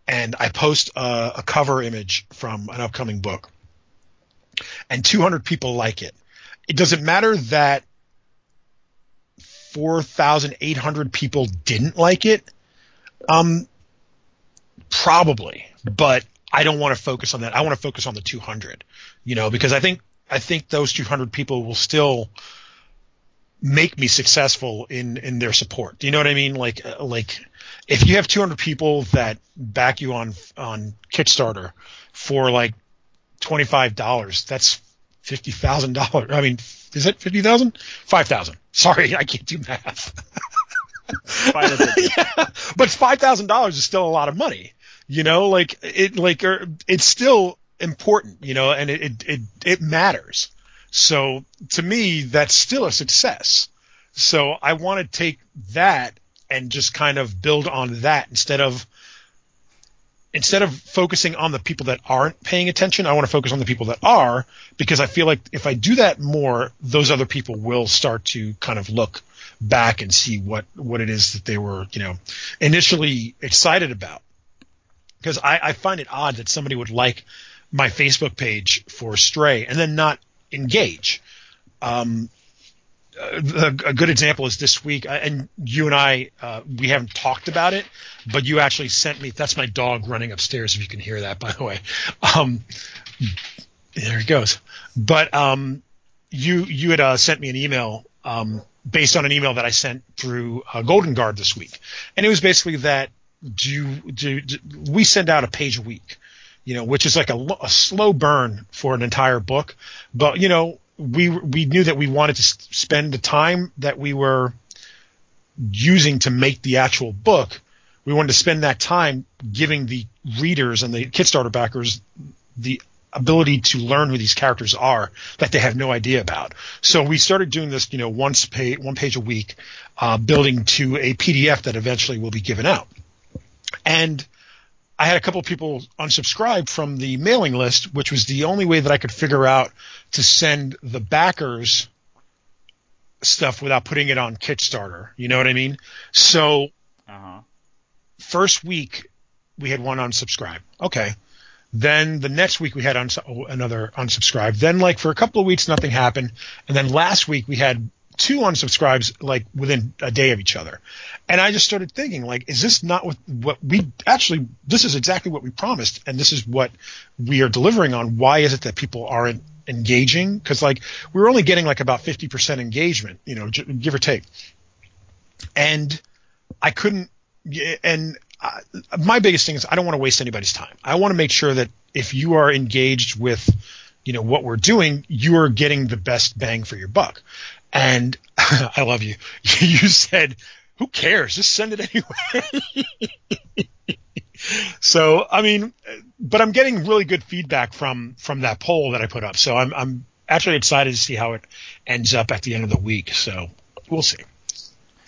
and I post a cover image from an upcoming book, and 200 people like it, it doesn't matter that 4,800 people didn't like it. Probably, but I don't want to focus on that. I want to focus on the 200, you know, because I think those 200 people will still make me successful in their support. Do you know what I mean? Like if you have 200 people that back you on Kickstarter for like $25, that's $50,000. I mean, is it 50,000? 5,000. Sorry, I can't do math. Yeah, but $5,000 is still a lot of money. It's still important, and it matters. So to me, that's still a success. So I want to take that and just kind of build on that instead of focusing on the people that aren't paying attention. I want to focus on the people that are, because I feel like if I do that more, those other people will start to kind of look back and see what it is that they were, initially excited about. Because I find it odd that somebody would like my Facebook page for Stray and then not engage. A good example is this week, and you and I, we haven't talked about it, but you actually sent me. That's my dog running upstairs. If you can hear that, by the way, there he goes. But you had sent me an email based on an email that I sent through Golden Guard this week, and it was basically that we send out a page a week, which is like a slow burn for an entire book, but we knew that we wanted to spend the time that we were using to make the actual book. We wanted to spend that time giving the readers and the Kickstarter backers the ability to learn who these characters are that they have no idea about. So we started doing this, one page a week, building to a PDF that eventually will be given out. And I had a couple of people unsubscribe from the mailing list, which was the only way that I could figure out to send the backers stuff without putting it on Kickstarter. You know what I mean? So first week we had one unsubscribe. Okay. Then the next week we had another unsubscribe. Then for a couple of weeks, nothing happened. And then last week we had 2 unsubscribes within a day of each other. And I just started thinking, is this not what we actually, this is exactly what we promised, and this is what we are delivering on. Why is it that people aren't engaging? Because we were only getting about 50% engagement, give or take. And I couldn't, and my biggest thing is I don't want to waste anybody's time. I want to make sure that if you are engaged with, what we're doing, you are getting the best bang for your buck. And I love you. You said, who cares? Just send it anyway. So, I mean, but I'm getting really good feedback from that poll that I put up. So I'm actually excited to see how it ends up at the end of the week. So we'll see.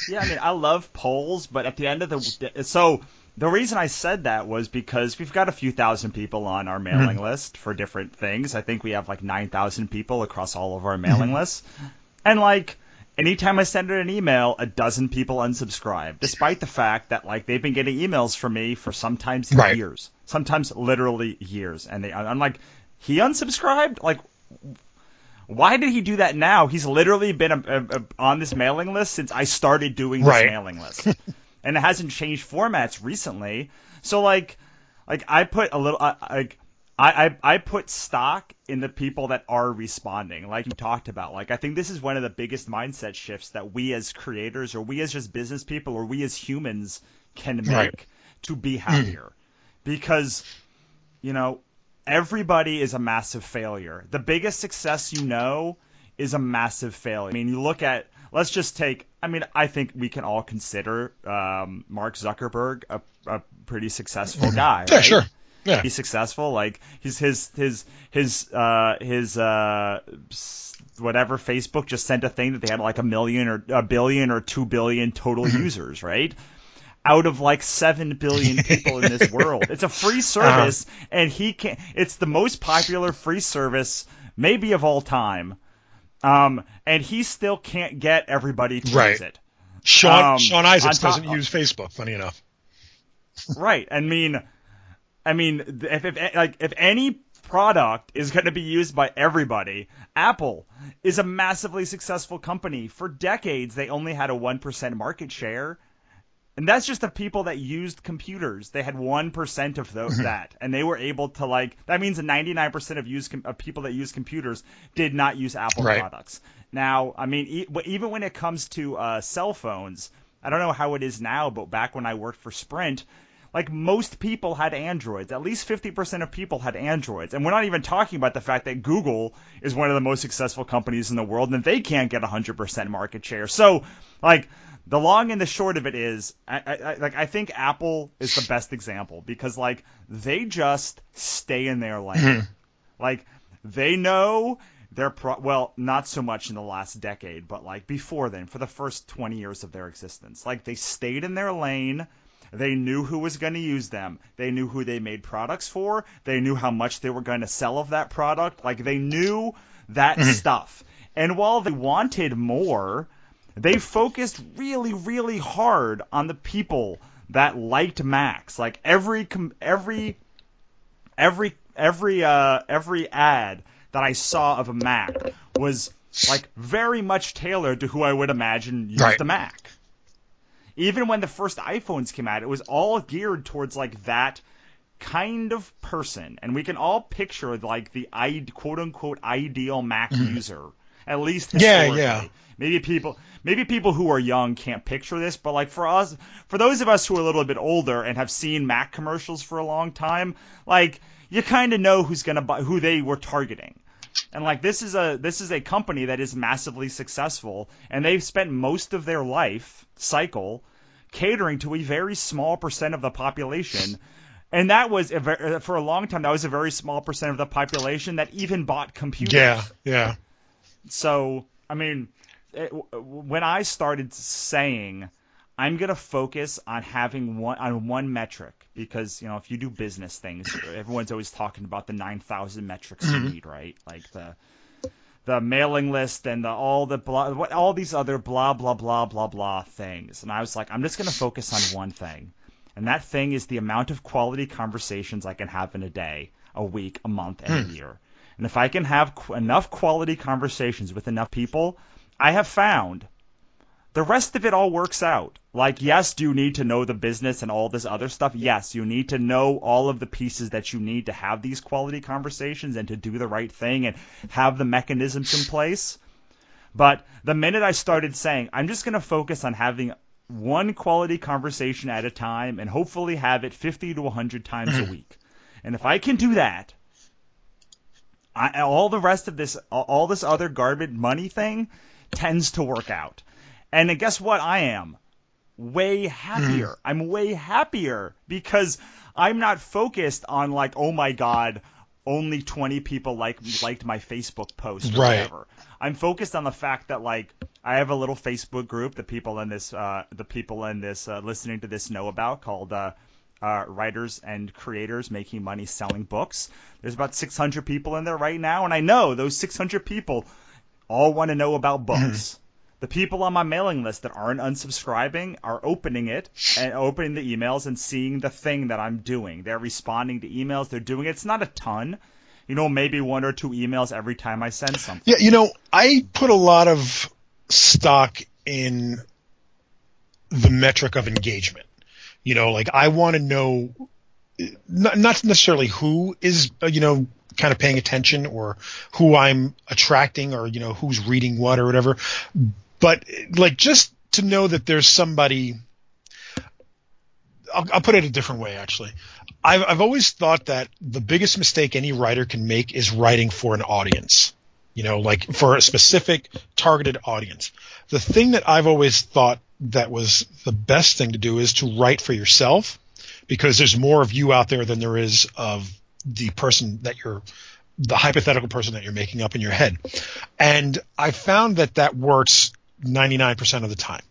Yeah, I mean, I love polls, but at the end of the reason I said that was because we've got a few thousand people on our mailing list for different things. I think we have 9,000 people across all of our mailing lists. And anytime I send an email, a dozen people unsubscribe, despite the fact that they've been getting emails from me for sometimes years, sometimes literally years. And I'm like, he unsubscribed? Why did he do that now? He's literally been on this mailing list since I started doing this mailing list. And it hasn't changed formats recently. So I put a little I put stock in the people that are responding, like you talked about. I think this is one of the biggest mindset shifts that we as creators, or we as just business people, or we as humans can make to be happier. Because, everybody is a massive failure. The biggest success is a massive failure. I mean, you look at, let's just take, I think we can all consider Mark Zuckerberg a pretty successful guy. Yeah, right? sure. Yeah. He's successful. His whatever, Facebook just sent a thing that they had 1 million or 1 billion or 2 billion total users, right? Out of 7 billion people in this world. It's a free service, and it's the most popular free service maybe of all time. And he still can't get everybody to use it. Sean Isaacs doesn't use Facebook, funny enough. Right. I mean, if any product is going to be used by everybody, Apple is a massively successful company. For decades, they only had a 1% market share. And that's just the people that used computers. They had 1% of that. And they were able to that means that 99% of people that use computers did not use Apple products. Now, even when it comes to cell phones, I don't know how it is now, but back when I worked for Sprint, like most people had Androids. At least 50% of people had Androids. And we're not even talking about the fact that Google is one of the most successful companies in the world and they can't get 100% market share. So, like, the long and the short of it is, I think Apple is the best example because, like, they just stay in their lane. Mm-hmm. Like, they know their well, not so much in the last decade, but, like, before then, for the first 20 years of their existence. Like, they stayed in their lane. They knew who was going to use them. They knew who they made products for. They knew how much they were going to sell of that product. Like, they knew that stuff. And while they wanted more, they focused really, really hard on the people that liked Macs. Like every ad that I saw of a Mac was like very much tailored to who I would imagine used a Mac. Even when the first iPhones came out, it was all geared towards like that kind of person, and we can all picture like the quote unquote ideal Mac user, at least historically. Yeah. Maybe people who are young can't picture this, but like for those of us who are a little bit older and have seen Mac commercials for a long time, like you kind of know who's gonna buy, who they were targeting. And like this is a company that is massively successful, and they've spent most of their life cycle catering to a very small percent of the population. And that was for a long time that was a very small percent of the population that even bought computers. Yeah. So I mean, when I started saying I'm going to focus on having one metric, because, you know, if you do business things, everyone's always talking about the 9,000 metrics you need, right? Like the mailing list and all these other blah, blah, blah, blah, blah things. And I was like, I'm just going to focus on one thing. And that thing is the amount of quality conversations I can have in a day, a week, a month, and a year. And if I can have enough quality conversations with enough people, I have found the rest of it all works out. Like, yes, do you need to know the business and all this other stuff? Yes, you need to know all of the pieces that you need to have these quality conversations and to do the right thing and have the mechanisms in place. But the minute I started saying, I'm just going to focus on having one quality conversation at a time and hopefully have it 50 to 100 times a week. And if I can do that, all the rest of this, all this other garbage money thing tends to work out. And guess what? I am way happier. I'm way happier because I'm not focused on like, oh my God, only 20 people liked my Facebook post or whatever. I'm focused on the fact that like I have a little Facebook group that people in this listening to this know about called Writers and Creators Making Money Selling Books. There's about 600 people in there right now, and I know those 600 people all want to know about books. The people on my mailing list that aren't unsubscribing are opening it and opening the emails and seeing the thing that I'm doing. They're responding to emails. They're doing it. It's not a ton. You know, maybe 1 or 2 emails every time I send something. Yeah, you know, I put a lot of stock in the metric of engagement. You know, like I want to know not necessarily who is, you know, kind of paying attention or who I'm attracting or, you know, who's reading what or whatever. But like just to know that there's somebody, I'll put it a different way, actually. I've always thought that the biggest mistake any writer can make is writing for an audience, you know, like for a specific targeted audience. The thing that I've always thought that was the best thing to do is to write for yourself, because there's more of you out there than there is of the person that the hypothetical person that you're making up in your head. And I found that works 99% of the time.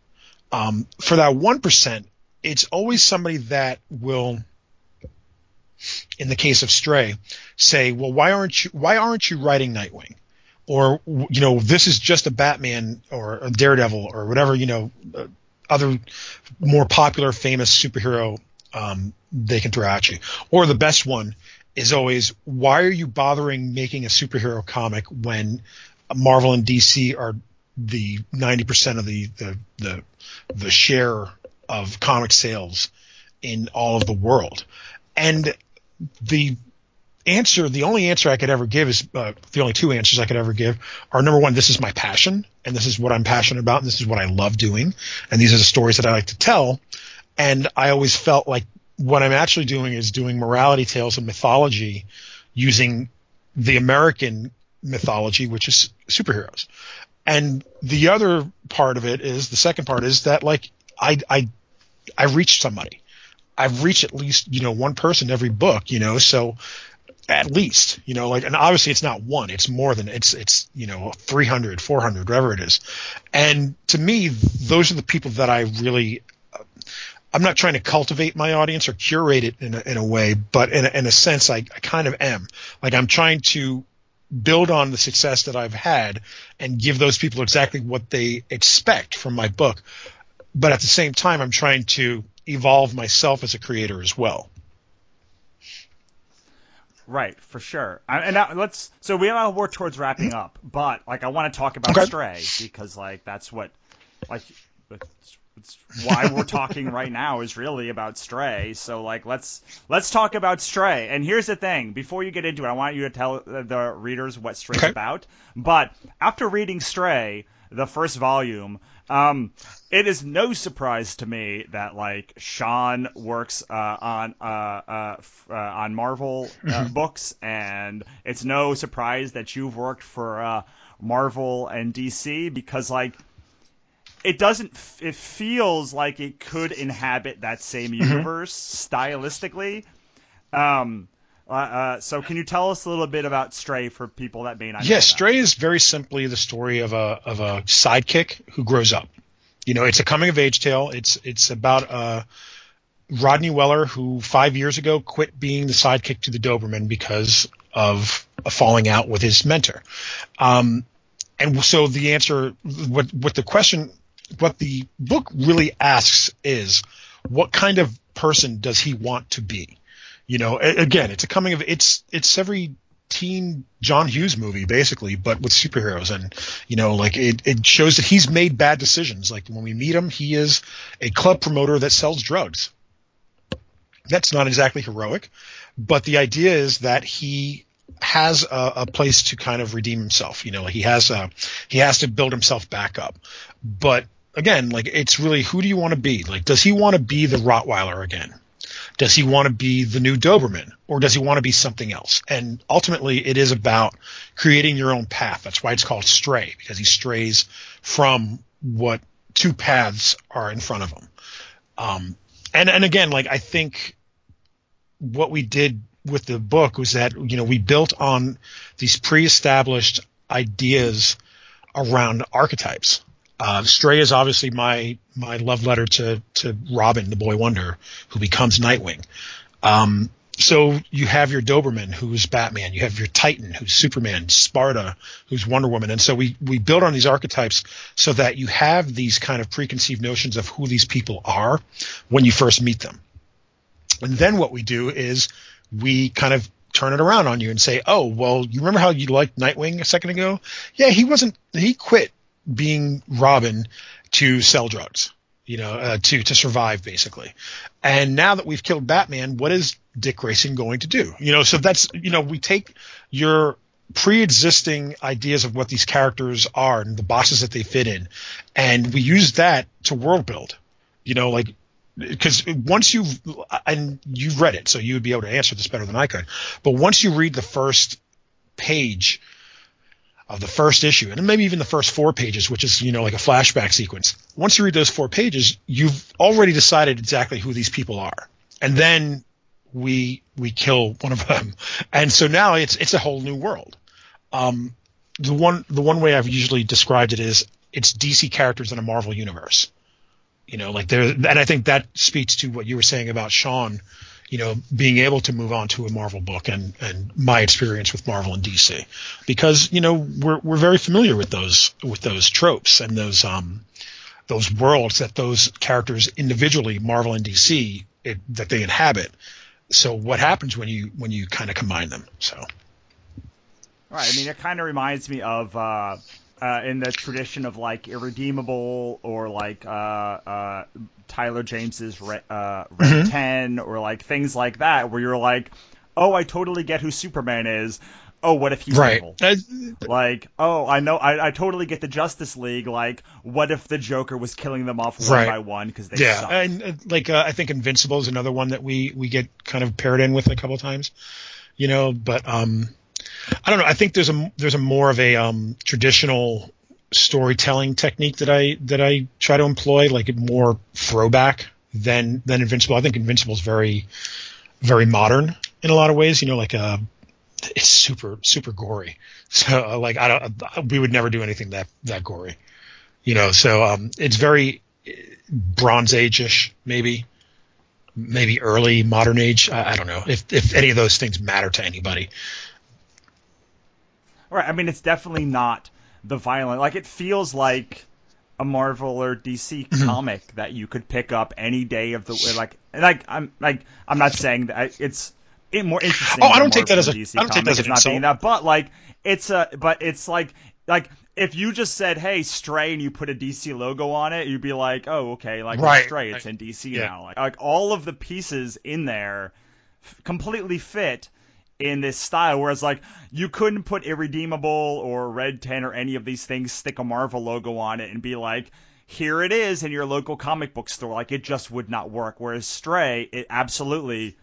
For that 1%, it's always somebody that will, in the case of Stray, say, well, why aren't you writing Nightwing? Or, you know, this is just a Batman or a Daredevil or whatever, you know, other more popular, famous superhero they can throw at you. Or the best one is always, why are you bothering making a superhero comic when Marvel and DC are the 90% of the share of comic sales in all of the world? And the only answer I could ever give is the only 2 answers I could ever give are, number one, this is my passion, and this is what I'm passionate about, and this is what I love doing, and these are the stories that I like to tell. And I always felt like what I'm actually doing is doing morality tales and mythology using the American mythology, which is superheroes. And the other part of it is, the second part is that, like, I reach somebody. I've reached at least, one person every book, so at least, like, and obviously it's not one, it's more than it's 300, 400, whatever it is. And to me, those are the people that I really, I'm not trying to cultivate my audience or curate it in a way, but in a sense, I kind of am. Like, I'm trying to build on the success that I've had and give those people exactly what they expect from my book. But at the same time, I'm trying to evolve myself as a creator as well. Right, for sure. And now so we have to work towards wrapping up, but like I want to talk about Stray, because like that's what, like, it's why we're talking right now is really about Stray. So like let's talk about Stray. And here's the thing: before you get into it, I want you to tell the readers what Stray's about. But after reading Stray, the first volume, it is no surprise to me that like Sean works on Marvel books, and it's no surprise that you've worked for Marvel and DC, because like it feels like it could inhabit that same universe stylistically. So can you tell us a little bit about Stray for people that may not know? Yes, Stray is very simply the story of a sidekick who grows up. It's a coming of age tale. It's about Rodney Weller, who 5 years ago quit being the sidekick to the Doberman because of a falling out with his mentor. And so the answer, what the book really asks is, what kind of person does he want to be? Again, it's a coming of, it's every teen John Hughes movie basically, but with superheroes. And, like it shows that he's made bad decisions. Like when we meet him, he is a club promoter that sells drugs. That's not exactly heroic, but the idea is that he has a place to kind of redeem himself. Like he has to build himself back up. But again, like, it's really, who do you want to be? Like, does he want to be the Rottweiler again? Does he want to be the new Doberman, or does he want to be something else? And ultimately, it is about creating your own path. That's why it's called Stray, because he strays from what two paths are in front of him. And again, like, I think what we did with the book was that, we built on these pre-established ideas around archetypes. Stray is obviously my love letter to Robin, the boy wonder, who becomes Nightwing. So you have your Doberman, who's Batman. You have your Titan, who's Superman. Sparta, who's Wonder Woman. And so we build on these archetypes so that you have these kind of preconceived notions of who these people are when you first meet them. And then what we do is we kind of turn it around on you and say, oh, well, you remember how you liked Nightwing a second ago? Yeah, he quit being Robin to sell drugs, to survive basically. And now that we've killed Batman, what is Dick Grayson going to do? So that's, we take your pre-existing ideas of what these characters are and the boxes that they fit in, and we use that to world build, like, because once you've read it, so you would be able to answer this better than I could. But once you read the first page of the first issue, and maybe even the first 4 pages, which is, like a flashback sequence. Once you read those 4 pages, you've already decided exactly who these people are. And then we kill one of them. And so now it's a whole new world. The one way I've usually described it is it's DC characters in a Marvel universe. And I think that speaks to what you were saying about Sean, being able to move on to a Marvel book and my experience with Marvel and DC, because, we're very familiar with those tropes and those worlds that those characters individually, Marvel and DC, that they inhabit. So what happens when you kind of combine them? So. Right. I mean, it kind of reminds me of, in the tradition of like Irredeemable, or like Tyler James's Red 10, or like things like that, where you're like, oh, I totally get who Superman is. oh, what if he's Right. evil? Like, oh, I know, I totally get the Justice League. Like, what if the Joker was killing them off one by one because they suck? And I think Invincible is another one that we get kind of paired in with a couple of times, but I don't know. I think there's a more of a traditional storytelling technique that I try to employ, like more throwback than Invincible. I think Invincible is very, very modern in a lot of ways. It's super, super gory. So we would never do anything that gory. So it's very Bronze Age-ish, maybe early modern age. I don't know if any of those things matter to anybody. Right. I mean, it's definitely not the violent. Like, it feels like a Marvel or DC comic that you could pick up any day of the I'm not saying that it's more interesting. Oh, I don't take that as a DC I don't take that as an insult. That, but it's like if you just said, "Hey, Stray," and you put a DC logo on it, you'd be like, "Oh, okay, like right. Stray, it's in DC now." Like all of the pieces in there completely fit in this style, whereas like you couldn't put Irredeemable or Red 10 or any of these things, stick a Marvel logo on it and be like, here it is in your local comic book store. Like, it just would not work. Whereas Stray, it absolutely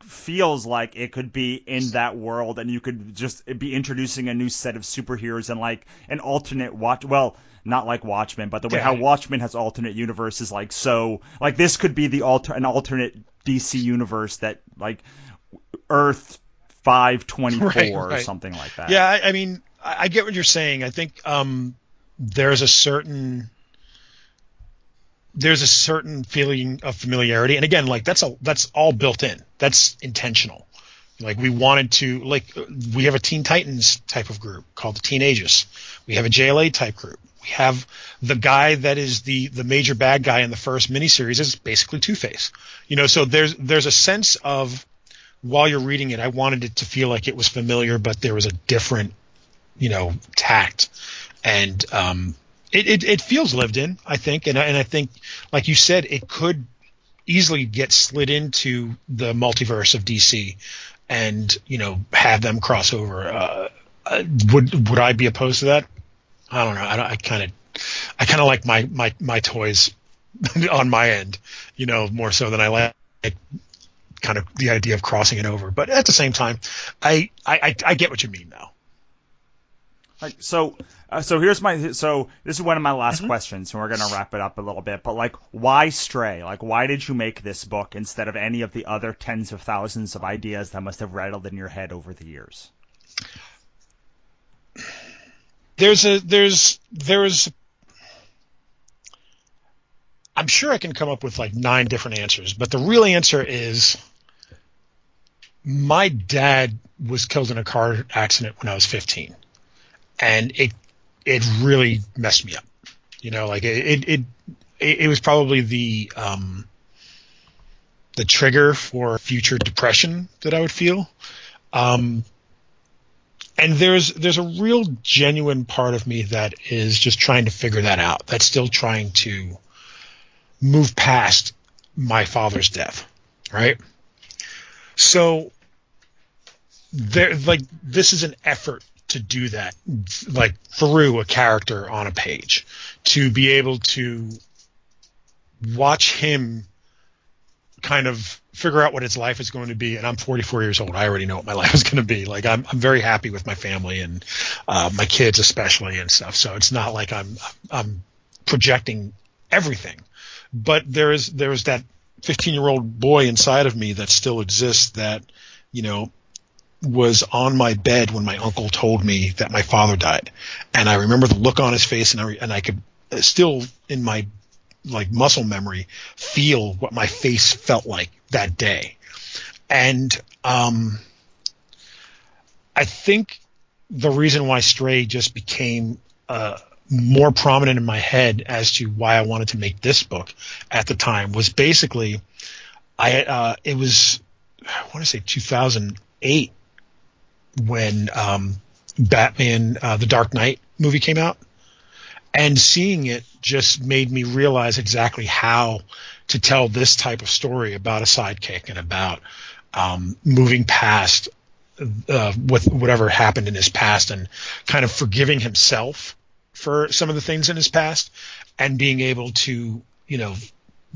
feels like it could be in that world, and you could just be introducing a new set of superheroes and like an alternate not like Watchmen, but the way how Watchmen has alternate universes, like, so like this could be an alternate DC universe that like Earth 524 or something like that. Yeah, I mean, I get what you're saying. I think there's a certain feeling of familiarity, and again, like that's all built in. That's intentional. Like, we wanted to, like, we have a Teen Titans type of group called the Teen Aegis. We have a JLA type group. We have the guy that is the major bad guy in the first miniseries is basically Two-Face. So there's a sense of, while you're reading it, I wanted it to feel like it was familiar, but there was a different, tact, and it feels lived in, I think, and I think, like you said, it could easily get slid into the multiverse of DC, and have them cross over. Would I be opposed to that? I don't know. I kind of like my toys on my end, more so than I like kind of the idea of crossing it over. But at the same time, I get what you mean now. Like, so this is one of my last questions, and we're going to wrap it up a little bit. But like, why Stray? Like, why did you make this book instead of any of the other tens of thousands of ideas that must have rattled in your head over the years? There's I'm sure I can come up with like 9 different answers, but the real answer is my dad was killed in a car accident when I was 15, and it really messed me up. Like it was probably the trigger for future depression that I would feel. And there's a real genuine part of me that is just trying to figure that out. That's still trying to move past my father's death, right? So this is an effort to do that, like through a character on a page, to be able to watch him kind of figure out what his life is going to be. And I'm 44 years old. I already know what my life is going to be. Like, I'm very happy with my family and my kids especially and stuff. So it's not like I'm projecting everything, but there's that 15-year-old boy inside of me that still exists that, was on my bed when my uncle told me that my father died. And I remember the look on his face, and I could still, in my like muscle memory, feel what my face felt like that day. And I think the reason why Stray just became more prominent in my head as to why I wanted to make this book at the time was basically it was, I want to say 2008 when Batman The Dark Knight movie came out, and seeing it just made me realize exactly how to tell this type of story about a sidekick and about moving past with whatever happened in his past, and kind of forgiving himself for some of the things in his past, and being able to,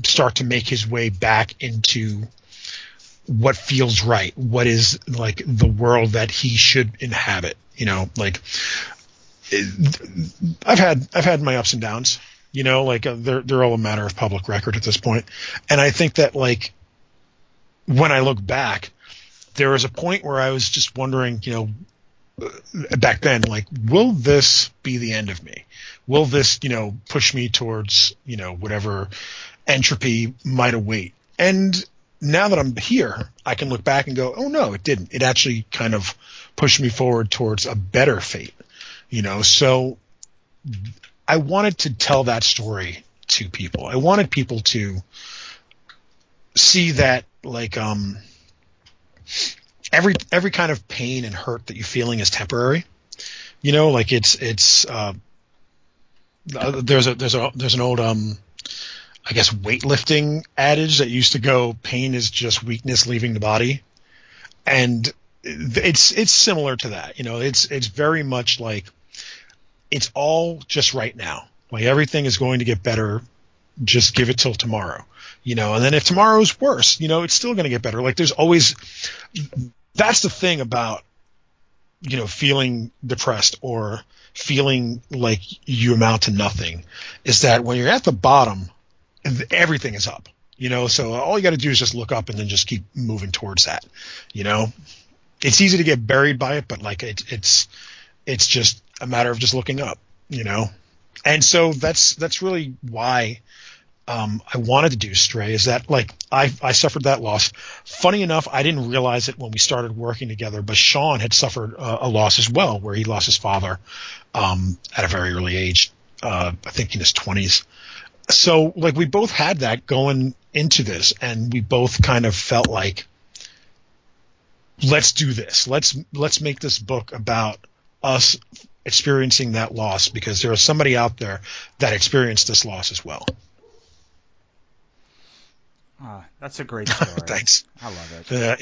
start to make his way back into what feels right, what is like the world that he should inhabit. I've had my ups and downs, they're all a matter of public record at this point. And I think that, like, when I look back, there was a point where I was just wondering, back then, like, will this be the end of me? Will this, push me towards, whatever entropy might await? And now that I'm here, I can look back and go, oh no, it didn't. It actually kind of pushed me forward towards a better fate, So I wanted to tell that story to people. I wanted people to see that, like, every kind of pain and hurt that you're feeling is temporary. Like there's an old I guess weightlifting adage that used to go, pain is just weakness leaving the body. And it's similar to that. It's very much like, it's all just right now. Like, everything is going to get better. Just give it till tomorrow, and then if tomorrow's worse, it's still going to get better. Like, there's always, that's the thing about, feeling depressed or feeling like you amount to nothing, is that when you're at the bottom, everything is up, so all you got to do is just look up and then just keep moving towards that. It's easy to get buried by it, but like, it's just a matter of just looking up, and so that's really why I wanted to do Stray, is that, like, I suffered that loss. Funny enough, I didn't realize it when we started working together, but Sean had suffered a loss as well, where he lost his father at a very early age, I think in his 20s. So, like, we both had that going into this, and we both kind of felt like, let's do this. Let's make this book about us experiencing that loss, because there is somebody out there that experienced this loss as well. That's a great story. Thanks. I love it.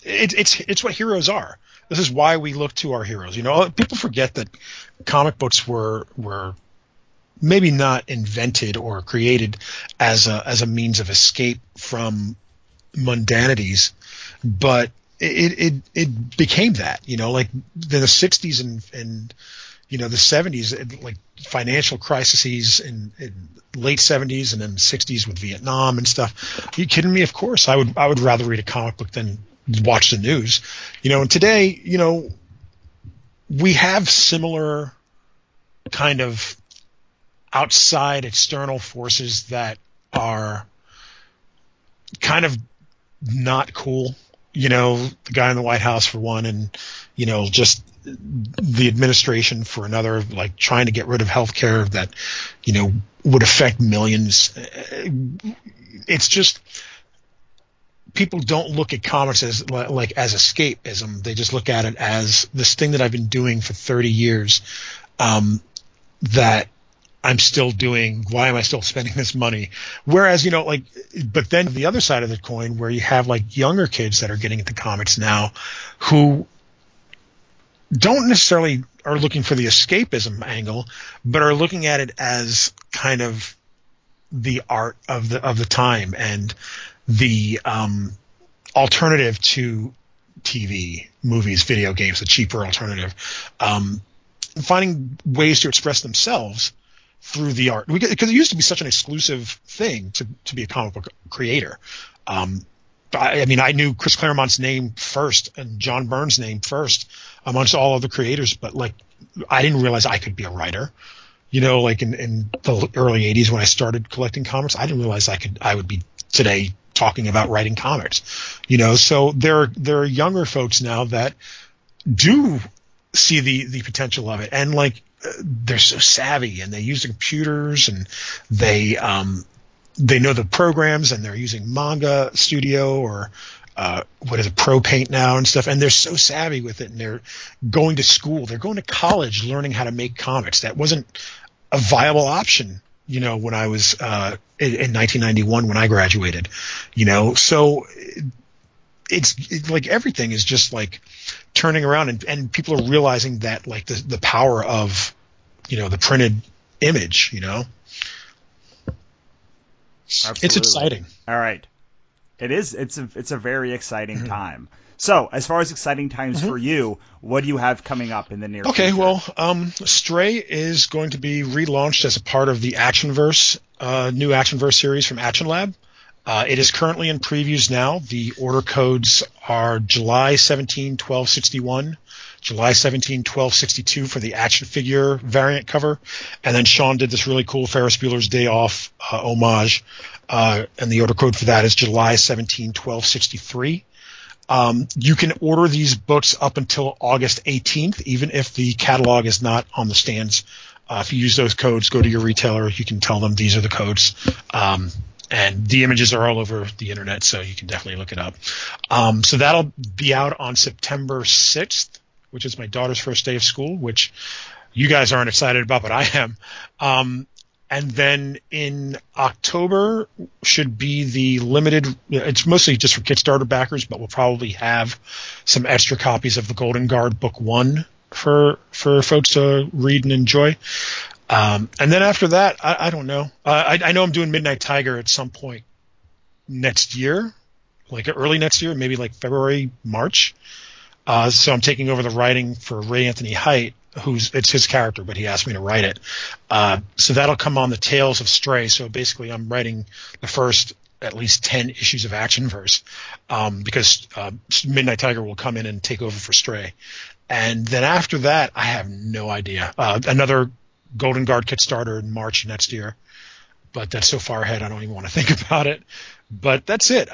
It's what heroes are. This is why we look to our heroes. People forget that comic books were maybe not invented or created as a means of escape from mundanities, but it became that. Like, in the 60s and the 70s, like, financial crises in late 70s and then 60s with Vietnam and stuff. Are you kidding me? Of course, I would rather read a comic book than watch the news. And today, we have similar kind of outside external forces that are kind of not cool. The guy in the White House, for one, and, just the administration for another, like, trying to get rid of healthcare that, would affect millions. It's just, people don't look at comics as escapism. They just look at it as this thing that I've been doing for 30 years, that I'm still doing. Why am I still spending this money? Whereas, but then the other side of the coin, where you have, like, younger kids that are getting into comics now, who don't necessarily are looking for the escapism angle, but are looking at it as kind of the art of the time, and the alternative to TV, movies, video games, the cheaper alternative, finding ways to express themselves through the art, because it used to be such an exclusive thing to be a comic book creator. I knew Chris Claremont's name first and John Byrne's name first amongst all other creators, but, like, I didn't realize I could be a writer. Like in the early 80s when I started collecting comics, I didn't realize I would be today talking about writing comics. So there are younger folks now that do see the potential of it, and, like, they're so savvy, and they use the computers, and they know the programs, and they're using Manga Studio or what is it, Pro Paint now and stuff, and they're so savvy with it, and they're going to school, they're going to college learning how to make comics. That wasn't a viable option, when I was in 1991 when I graduated. So like everything is just like turning around, and people are realizing that like the power of, the printed image, Absolutely. It's exciting. All right. It is. It's a very exciting time. So, as far as exciting times for you, what do you have coming up in the near future? Okay, well, Stray is going to be relaunched as a part of the Actionverse, new Actionverse series from Action Lab. It is currently in previews now. The order codes are July 17, 1261, July 17, 1262 for the action figure variant cover. And then Sean did this really cool Ferris Bueller's Day Off homage. And the order code for that is July 17, 1263. You can order these books up until August 18th, even if the catalog is not on the stands. If you use those codes, go to your retailer. You can tell them these are the codes. And the images are all over the internet, so you can definitely look it up. So that'll be out on September 6th, which is my daughter's first day of school, which you guys aren't excited about, but I am. And then in October should be the limited, it's mostly just for Kickstarter backers, but we'll probably have some extra copies of the Golden Guard Book 1 for folks to read and enjoy. And then after that, I don't know. I know I'm doing Midnight Tiger at some point next year, like early next year, maybe like February, March. So I'm taking over the writing for Ray Anthony Height, it's his character, but he asked me to write it. So that'll come on the tails of Stray. So basically I'm writing the first at least 10 issues of Actionverse, because Midnight Tiger will come in and take over for Stray. And then after that, I have no idea. Another Golden Guard Kickstarter in March next year, but that's so far ahead I don't even want to think about it. But that's it.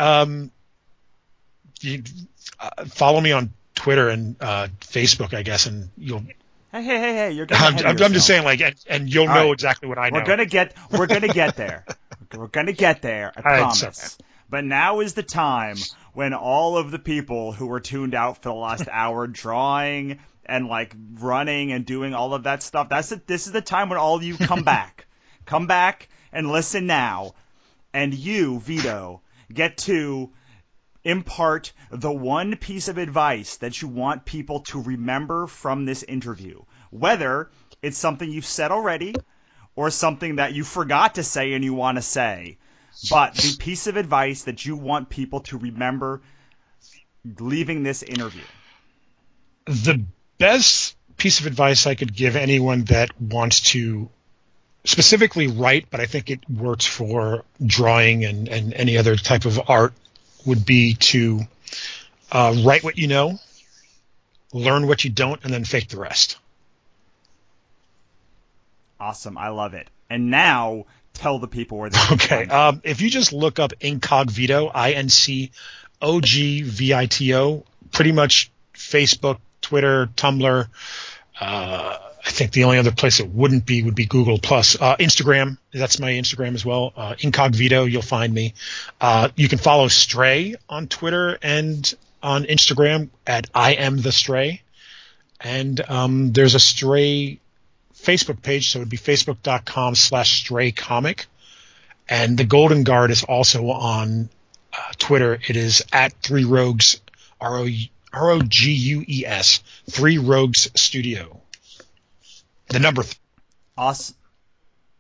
You follow me on Twitter and Facebook, I guess, and you'll. Hey! You're gonna. I'm just saying, like, and you'll know exactly what I know. We're gonna get there. We're gonna get there. I promise. Right, but now is the time when all of the people who were tuned out for the last hour drawing and like running and doing all of that stuff. This is the time when all of you come back. Come back and listen now. And you, Vito, get to impart the one piece of advice that you want people to remember from this interview. Whether it's something you've said already or something that you forgot to say and you want to say. But the piece of advice that you want people to remember leaving this interview. The best piece of advice I could give anyone that wants to specifically write, but I think it works for drawing and any other type of art, would be to write what you know, learn what you don't, and then fake the rest. Awesome. I love it. And now tell the people where they can find it. If you just look up Incogvito, INCOGVITO, pretty much Facebook, Twitter, Tumblr. I think the only other place it wouldn't be would be Google Plus. Instagram, that's my Instagram as well. Incogvito, you'll find me. You can follow Stray on Twitter and on Instagram at I am the Stray. And there's a Stray Facebook page, so it would be facebook.com/straycomic. And the Golden Guard is also on Twitter. It is at 3 Rogues, ROGUES, 3 Rogues Studio. The number awesome.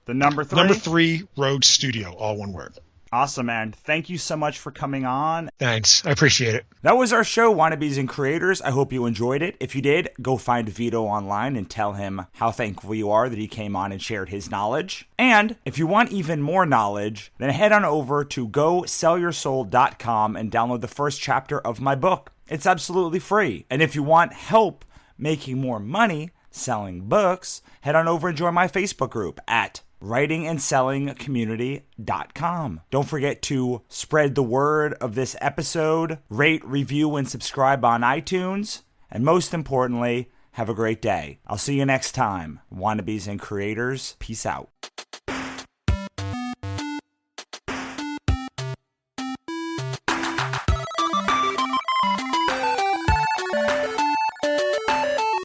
The number 3? Number 3 Rogues Studio, all one word. Awesome, man. Thank you so much for coming on. Thanks. I appreciate it. That was our show, Wannabes and Creators. I hope you enjoyed it. If you did, go find Vito online and tell him how thankful you are that he came on and shared his knowledge. And if you want even more knowledge, then head on over to GoSellYourSoul.com and download the first chapter of my book. It's absolutely free. And if you want help making more money selling books, head on over and join my Facebook group at writingandsellingcommunity.com. Don't forget to spread the word of this episode, rate, review, and subscribe on iTunes. And most importantly, have a great day. I'll see you next time. Wannabes and Creators, peace out.